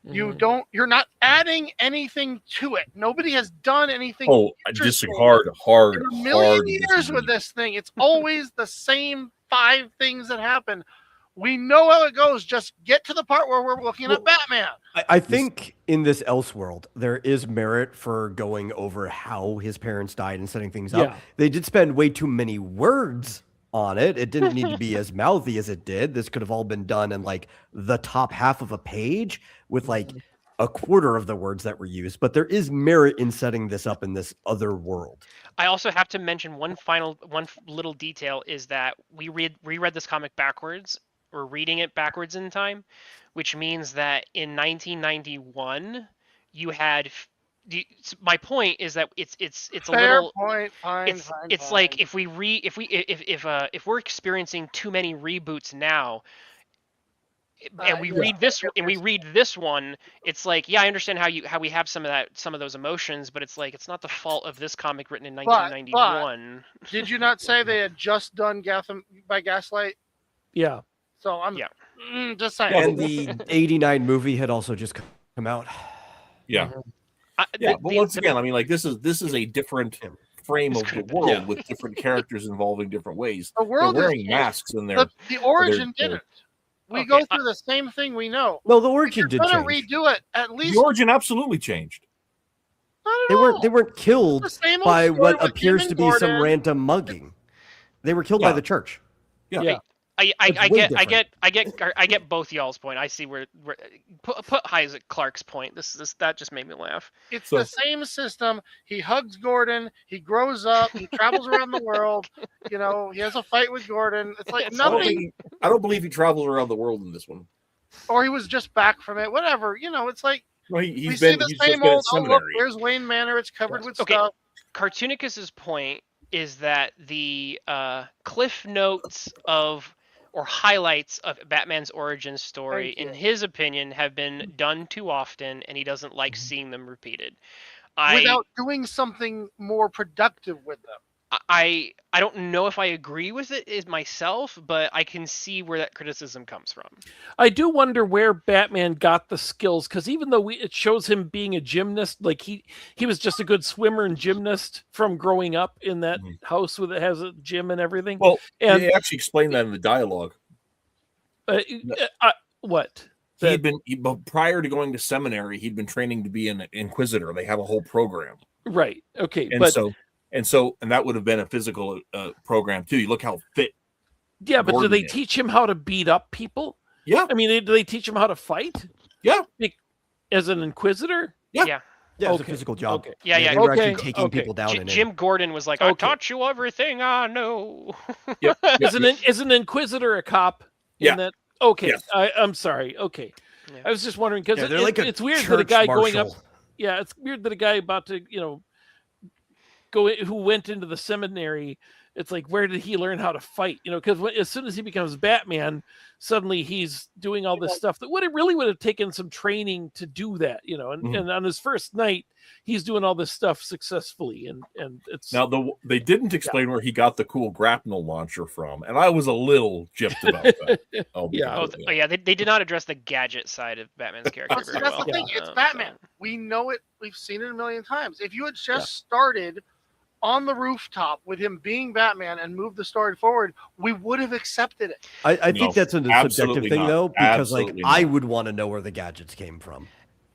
Mhm. You're not adding anything to it. Nobody has done anything. Oh, I interesting disagree hard. in a million hard years disagree. with this thing. It's always the same 5 things that happen. We know how it goes. Just get to the part where we're looking at Batman. I think in this Elseworld, there is merit for going over how his parents died and setting things up. Yeah. They did spend way too many words on it. It didn't need to be as mouthy as it did. This could have all been done in like the top half of a page with like a quarter of the words that were used. But there is merit in setting this up in this other world. I also have to mention one little detail is that we reread this comic backwards. We're reading it backwards in time, which means that in 1991 you had. My point is that it's a Fair little. point. Fine. It's like if we're experiencing too many reboots now, and we read this one, it's like, yeah, I understand how we have some of those emotions, but it's like it's not the fault of this comic written in 1991. Did you not say they had just done Gotham by Gaslight? Yeah. So I'm just saying. And the 89 movie had also just come out. Yeah. Yeah, but once again, I mean, like this is a different frame of the world with different characters involving different ways. The world They're is wearing masks in there. The origin didn't. We go through the same thing we know. No, the origin did If you're change. gonna redo it, at least The origin absolutely changed. not at They all. weren't killed The same old by story what with appears Jim to and be some Gordon. random mugging. They were killed by Yeah. the church. Yeah. I get both y'all's point. I see where put Isaac Clarke's point. That just made me laugh. It's So- the same system. He hugs Gordon. He grows up. He travels around the world. You know, he has a fight with Gordon. It's like nothing. I don't believe he travels around the world in this one. Or he was just back from it. Whatever. You know, it's like No, we he's see been the he's just same been at old. Oh, look, seminary. there's Wayne Manor. It's covered with Okay. stuff. Cartoonicus's point is that the cliff notes of or highlights of Batman's origin story, Thank in you. his opinion, have been done too often, and he doesn't like seeing them repeated. Without doing something more productive with them. I don't know if I agree with it myself, but I can see where that criticism comes from. I do wonder where Batman got the skills, because even though it shows him being a gymnast, like he was just a good swimmer and gymnast from growing up in that house with it has a gym and everything. Well, and they actually explained that in the dialogue. What? But prior to going to seminary, he'd been training to be an inquisitor. They have a whole program, Right. Okay. and but so that would have been a physical program too. You look how fit. yeah, but do Gordon they is. teach him how to beat up people? Yeah, I mean, do they teach him how to fight? Yeah. As an inquisitor? Yeah. Yeah. Yeah, it's a Okay. physical job. Okay. Yeah. They were Okay. actually taking Okay. people down in it. Jim Gordon was like, "I Okay. taught you everything I know." Yep. Is an inquisitor a cop? In Yeah. That? Okay. Yes. I'm sorry. Okay. Yeah. I was just wondering because Yeah, they're like a it's weird that a church guy going up. marshal. Yeah, it's weird that a guy about to who went into the seminary. It's like, where did he learn how to fight? Because as soon as he becomes Batman, suddenly he's doing all this stuff that really would have taken some training to do that. And on his first night, he's doing all this stuff successfully, and it's Now they didn't explain where he got the cool grapnel launcher from, and I was a little gypped about that. Yeah. They did not address the gadget side of Batman's character That's, very that's well. the thing. It's So- Batman. We know it. We've seen it a million times. If you had just started on the rooftop with him being Batman and moved the story forward, we would have accepted it. I No, think that's a subjective absolutely thing, not. though, because Absolutely I not. would want to know where the gadgets came from.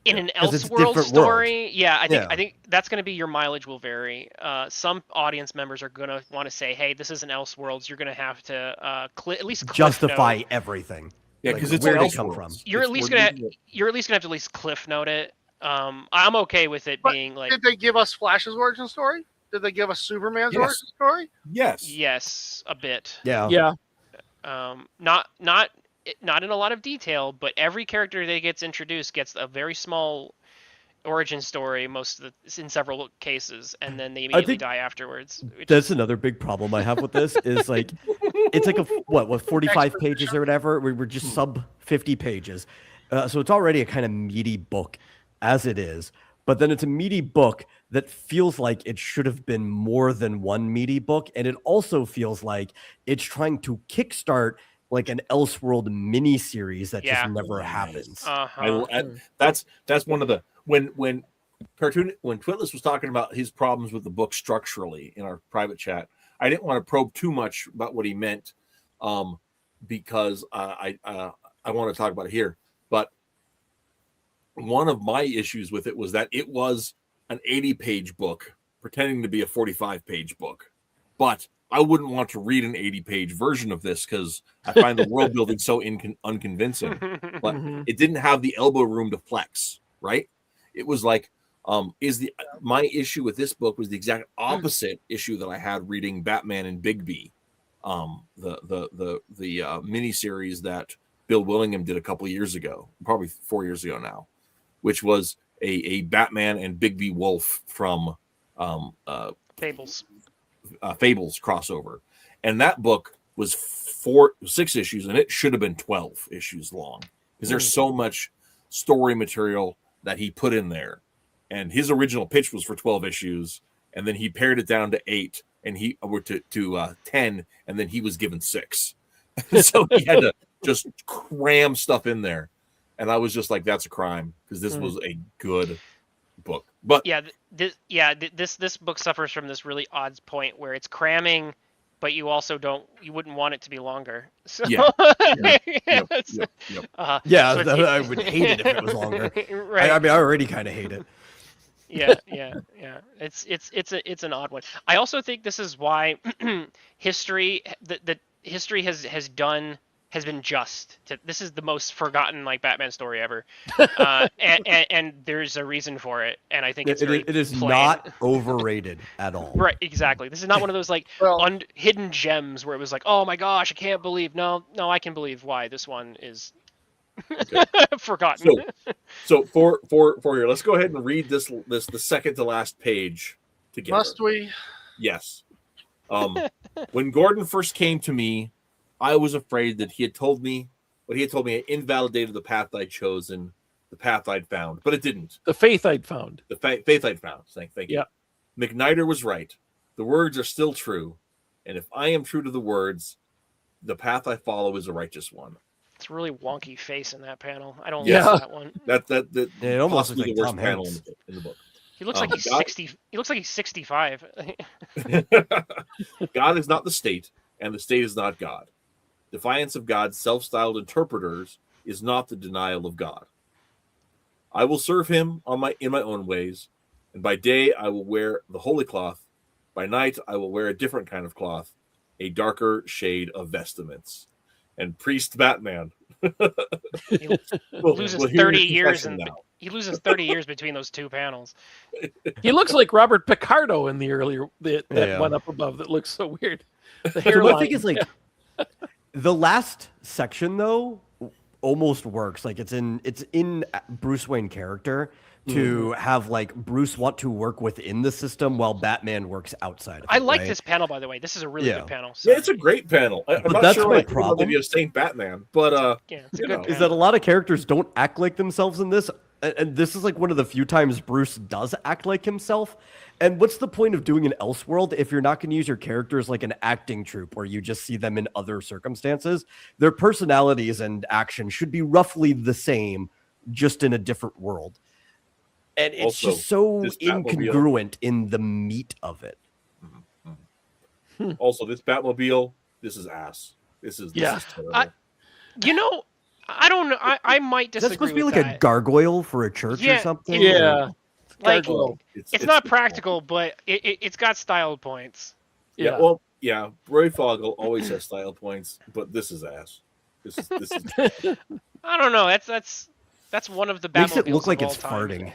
In an 'Cause it's a Elseworld different story, yeah, I Yeah. think that's going to be your mileage will vary. Some audience members are going to want to say, "Hey, this is an Elseworlds. You're going to have to at least cliff Justify note. everything. Yeah, Like, because it's where all did it come from? You're at It's least more- gonna have to at least cliff note it. I'm okay with it But being like Did they give us Flash's origin story? Did they give us Superman's Yes. origin story? Yes. yes, a bit. Yeah. Yeah. Not in a lot of detail, but every character that gets introduced gets a very small origin story in several cases, and then they immediately think die afterwards. Which That's another big problem I have with this is like it's like what 45 pages or whatever. We're just sub 50 pages, so it's already a kind of meaty book as it is. But then it's a meaty book that feels like it should have been more than one meaty book, and it also feels like it's trying to kickstart like an Elseworld mini series that Yeah. just never happens. That's one of the when Twitless was talking about his problems with the book structurally in our private chat. I didn't want to probe too much about what he meant, because I want to talk about it here. But one of my issues with it was that it was an 80-page book pretending to be a 45-page book, but I wouldn't want to read an 80-page version of this because I find the world building so unconvincing. But it didn't have the elbow room to flex, right? It was like, my issue with this book was the exact opposite issue that I had reading Batman and Bigby, the mini series that Bill Willingham did a couple of years ago, probably 4 years ago now, which was a Batman and Bigby Wolf from Fables. Fables crossover, and that book was 6 issues, and it should have been 12 issues long because there's so much story material that he put in there. And his original pitch was for 12 issues, and then he pared it down to 8, and he were to 10, and then he was given 6. So he had to just cram stuff in there, and I was just like, "That's a crime," because this was a good book. But This book suffers from this really odd point where it's cramming, but you wouldn't want it to be longer. So, Yeah. Yep. Yeah, so I would hate it if it was longer. right. I mean, I already kind of hate it. yeah. It's an odd one. I also think this is why history has been just. This is the most forgotten Batman story ever, and there's a reason for it. And I think it is plain. not overrated at all. Right, exactly. This is not one of those Well- hidden gems where it was like, oh my gosh, I can't believe. No, I can believe why this one is forgotten. So for here, let's go ahead and read this the second to last page together. Must we? Yes. When Gordon first came to me, I was afraid that he had told me had invalidated the path I'd chosen, the path I'd found, but it didn't. The faith I'd found. The faith I'd found. Thank you. Yeah. McNider was right. The words are still true, and if I am true to the words, the path I follow is a righteous one. It's a really wonky face in that panel. I don't Yeah. like that one. That It almost possibly looks the like worst Tom panel Hanks. in the book. He looks like he's God- 60. He looks like he's 65. God is not the state, and the state is not God. Defiance of God's self-styled interpreters is not the denial of God. I will serve him in my own ways, and by day I will wear the holy cloth. By night I will wear a different kind of cloth, a darker shade of vestments. And Priest Batman He loses We'll hear 30 your years confession and now. he loses 30 years between those two panels. He looks like Robert Picardo in the earlier that Yeah. one up above that looks so weird. The So hairline. my thing is like the last section though almost works. Like it's in Bruce Wayne character to have Bruce want to work within the system while Batman works outside of it. I like right? this panel, by the way. This is a really Yeah. good panel. So, Yeah, it's a great panel. I'm But not that's sure my I feel problem. that he has Saint Batman, but yeah, it's a you good know. Is panel. that a lot of characters don't act like themselves in this, and this is like one of the few times Bruce does act like himself. And what's the point of doing an Elseworld if you're not going to use your characters like an acting troupe where you just see them in other circumstances? Their personalities and action should be roughly the same, just in a different world. And it's Also, just so this Batmobile- incongruent in the meat of it. Also, this Batmobile, this is ass. This is Yeah. terrible. I don't know. I might Is that disagree supposed to be with like that. a gargoyle for a church Yeah, or something? Yeah. Like, Gargoyle. it's not practical, but it's got style points. Yeah, Yeah. well, yeah. Roy Fogel always has style points, but this is ass. This is I don't know. That's one of the Makes Batmobiles it look like of it's all time. farting.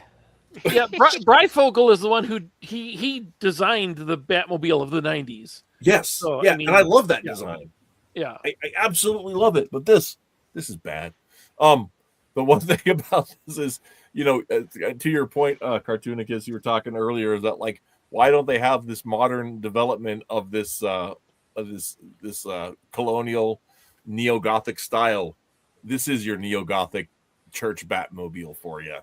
Yeah, Breyfogle is the one who he designed the Batmobile of the '90s. yes, So, I yeah, mean, and I love that yeah. design. Yeah, I absolutely love it, but this is bad. The one thing about this is, to your point, Cartoonicus, you were talking earlier, is that like, why don't they have this modern development of this colonial neo-Gothic style? This is your neo-Gothic church Batmobile for you.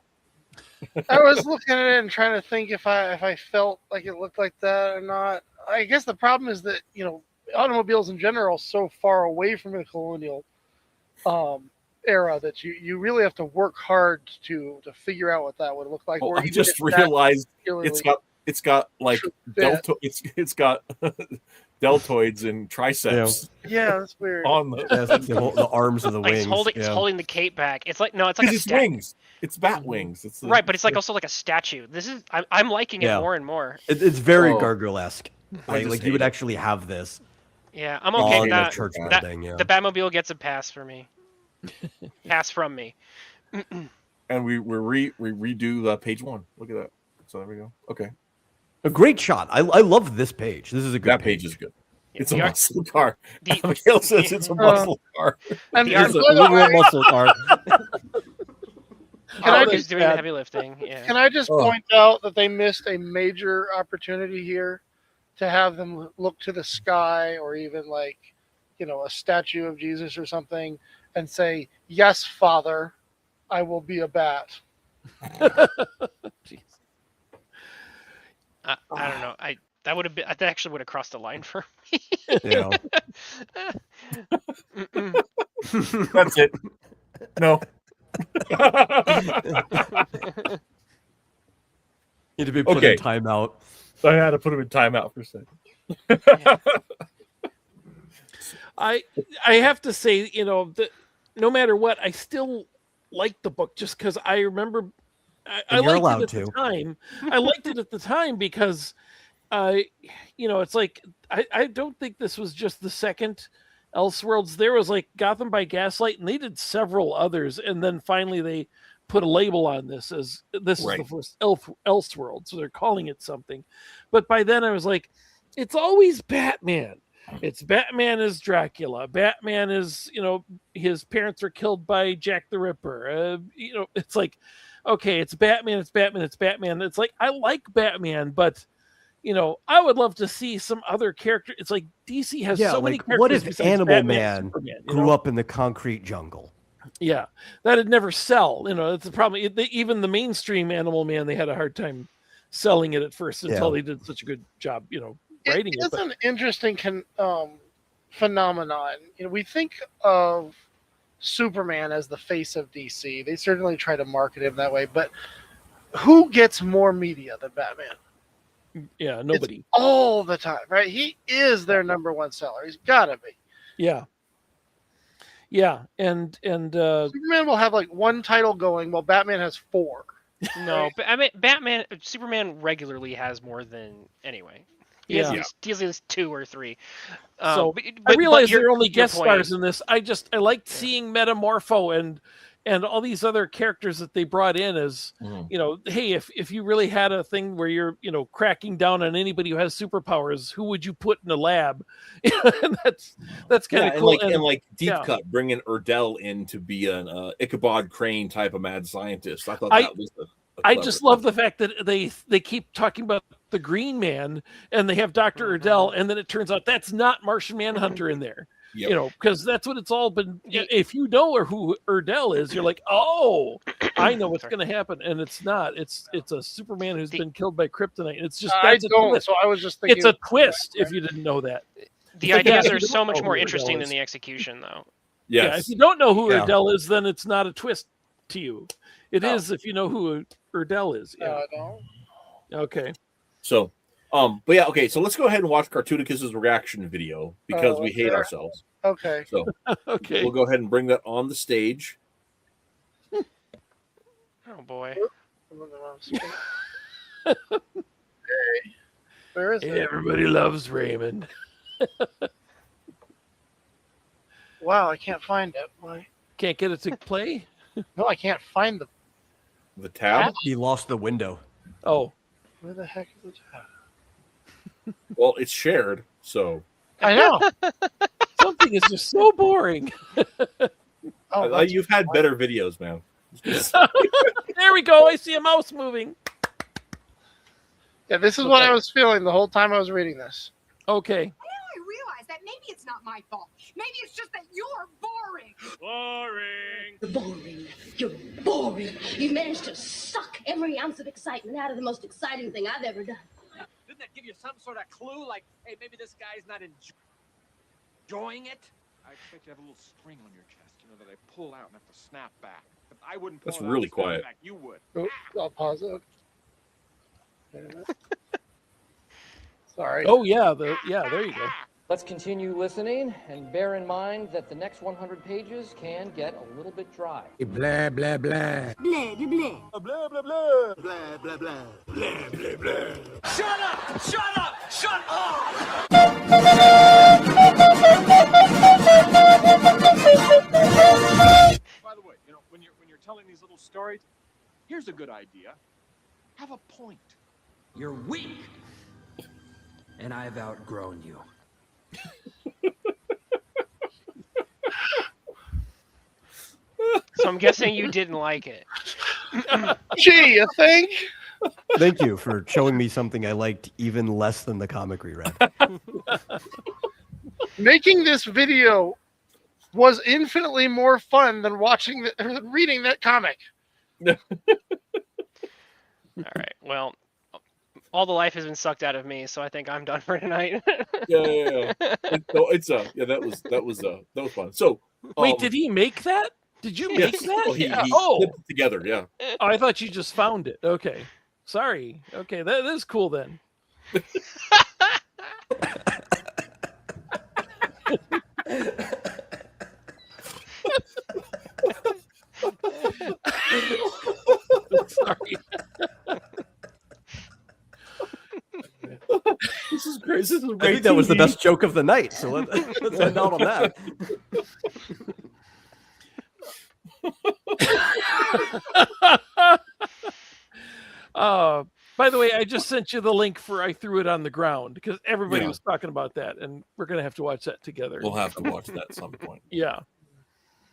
I was looking at it and trying to think if I felt like it looked like that or not. I guess the problem is that automobiles in general are so far away from the colonial era that you really have to work hard to figure out what that would look like. Well, or I even just if that realized particularly it's got like fit. it's got deltoids and triceps Yeah, that's weird. on the Yeah, it's the arms of the Like wings. it's holding the cape back. It's like it's it's wings. It's bat wings. It's Right, but it's like also like a statue. I'm liking it Yeah. more and more. It's very Oh. Gargoyle-esque. I Right? just Like hate you would it. actually have this Yeah, I'm okay on with a that. church That- building. Yeah. The Batmobile gets a pass for me. Pass from me. And we redo page 1. Look at that. So there we go. Okay, A great shot. I love this page. This is a good that page is good. It's a The art- muscle car. the- Abigail says it's a muscle car. And The It's a art- by the literal way, muscle car. Can I Art is just doing the heavy lifting. Yeah. Can I just Oh. point out that they missed a major opportunity here to have them look to the sky or even like, a statue of Jesus or something and say, "Yes, Father, I will be a bat." Jeez. I don't know. That actually would have crossed the line for me. Yeah. Mm-mm. That's it. No. Need to be put Okay. in timeout. I had to put him in timeout for a second. I have to say, that no matter what, I still like the book just because I remember I And you're liked allowed it at the to. time. I liked it at the time because it's like I don't think this was just the second Elseworlds. There was like Gotham by Gaslight, and they did several others, and then finally they put a label on this as this is the Right. first Elseworld, so they're calling it something. But by then I was like, it's always Batman. It's Batman is Dracula. Batman is, his parents are killed by Jack the Ripper. It's like, okay, it's Batman, it's Batman, it's Batman. It's like, I like Batman, but, I would love to see some other character. It's like DC has Yeah, so many like characters. what if besides Animal Batman and Man Superman, grew up in the concrete jungle? Yeah, that'd never sell. It's the problem. Even the mainstream Animal Man, they had a hard time selling it at first until Yeah. they did such a good job, writing it. It's But an interesting phenomenon. We think of Superman as the face of DC. They certainly try to market him that way, but who gets more media than Batman? yeah, nobody. All the time, right? He is their number one seller. He's got to be. Yeah, and Superman will have like one title going, while Batman has 4. No, but I mean, Superman regularly has more than anyway. He has Yeah. at least 2 or 3. So, but I realize your- they're only your guest point stars is- in this. I liked seeing Metamorpho and all these other characters that they brought in as hey, if you really had a thing where you're cracking down on anybody who has superpowers, who would you put in a lab? And that's kind of Yeah, cool. and like Deep yeah. Cut bringing Erdell in to be an Ichabod Crane type of mad scientist. I thought I- that was I just love the fact that they keep talking about the Green Man and they have Dr. Erdell, and then it turns out that's not Martian Manhunter in there. Yep. Because that's what it's all been. If you know who Erdell is, you're like, oh, I know what's going to happen, and it's not. It's a Superman who's been killed by kryptonite. It's just I that's a don't, twist. so I was just thinking It's a twist if you didn't know that. The Yeah, ideas you are so don't much know more who Erdell interesting than is. the execution, though. Yeah, yes. if you don't know who Yeah. Erdell is, then it's not a twist to you. It No. is if you know who Erdell is. Yeah. No. Okay. So, but yeah, okay. So let's go ahead and watch Cartoonicus's reaction video because Oh, we hate okay. ourselves. Okay. So Okay. we'll go ahead and bring that on the stage. Oh boy. Where is it? Everybody loves Raymond. Wow, I can't find it. Why? Can't get it to play? No, I can't find The tab. He lost the window. Oh, Where the heck is the tab? Well, it's shared, so I know. something is just so boring. Oh, that's- you've had better videos, man. There we go. I see a mouse moving. yeah, this is what I was feeling the whole time I was reading this. Okay. Now I realize that maybe it's not my fault. Maybe it's just that you're boring. You're boring. You're boring. You managed to suck every ounce of excitement out of the most exciting thing I've ever done. Didn't that give you some sort of clue? Like, hey, maybe this guy's not enjoying it? I expect you to have a little string on your chest, that I pull out and have to snap back. But I wouldn't pull That's it out really and snap quiet. back. You would. Oh, I'll pause it. Wait a minute. Sorry. Oh yeah, there you go. Let's continue listening and bear in mind that the next 100 pages can get a little bit dry. Blah, blah, blah. Blah, blah, blah. Blah, blah, blah. Blah, blah, blah. Blah, blah, blah. Shut up! Shut up! Shut up! By the way, when you're telling these little stories, here's a good idea. Have a point. You're weak. And I've outgrown you. So I'm guessing you didn't like it. Gee, you think? Thank you for showing me something I liked even less than the comic reread. Making this video was infinitely more fun than reading that comic. All right. Well, all the life has been sucked out of me, so I think I'm done for tonight. Yeah. That was fun. So Wait, did he make that? Did you make yes, that? well, he Oh, snipped it together. Yeah. I thought you just found it. Okay. Sorry. Okay, that is cool then. Sorry. This is great. This is great. I think that was the TV. best joke of the night. So let's end out on that. By the way, I just sent you the link for I Threw It on the Ground because everybody Yeah. was talking about that, and we're gonna have to watch that together. We'll have to watch that at some point. Yeah.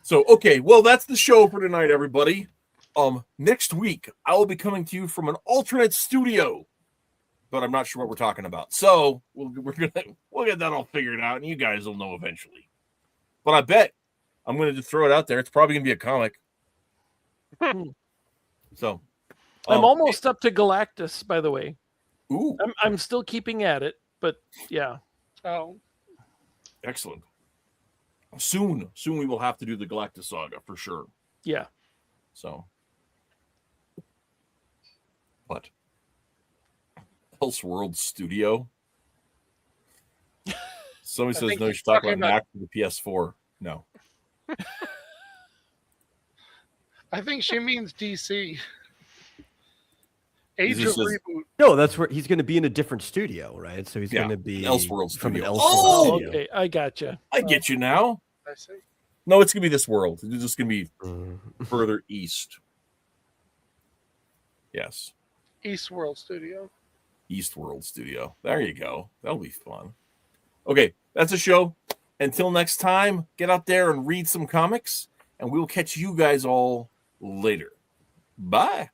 So, okay, well, that's the show for tonight, everybody. Next week I will be coming to you from an alternate studio, but I'm not sure what we're talking about. So we'll get that all figured out, and you guys will know eventually. But I bet I'm going to just throw it out there. It's probably going to be a comic. So I'm almost up to Galactus, by the way. Ooh, I'm still keeping at it, but yeah. Oh, excellent. Soon we will have to do the Galactus Saga for sure. Yeah. So, what? Elseworld Studio. Somebody says think no. You he's should talk talking about about- Knack for the PS4. No. I think she means DC. He Age of just says- Reboot. No, that's where he's going to be in a different studio, right? So he's Yeah, going to be Elseworld from an studio. Elseworld Oh! studio. Okay, I gotcha. I get you now. I see. No, it's gonna be this world. It's just gonna be further east. Yes, Eastworld Studio. Eastworld Studio. There you go. That'll be fun. Okay, that's a show. Until next time, get out there and read some comics, and we'll catch you guys all later. Bye.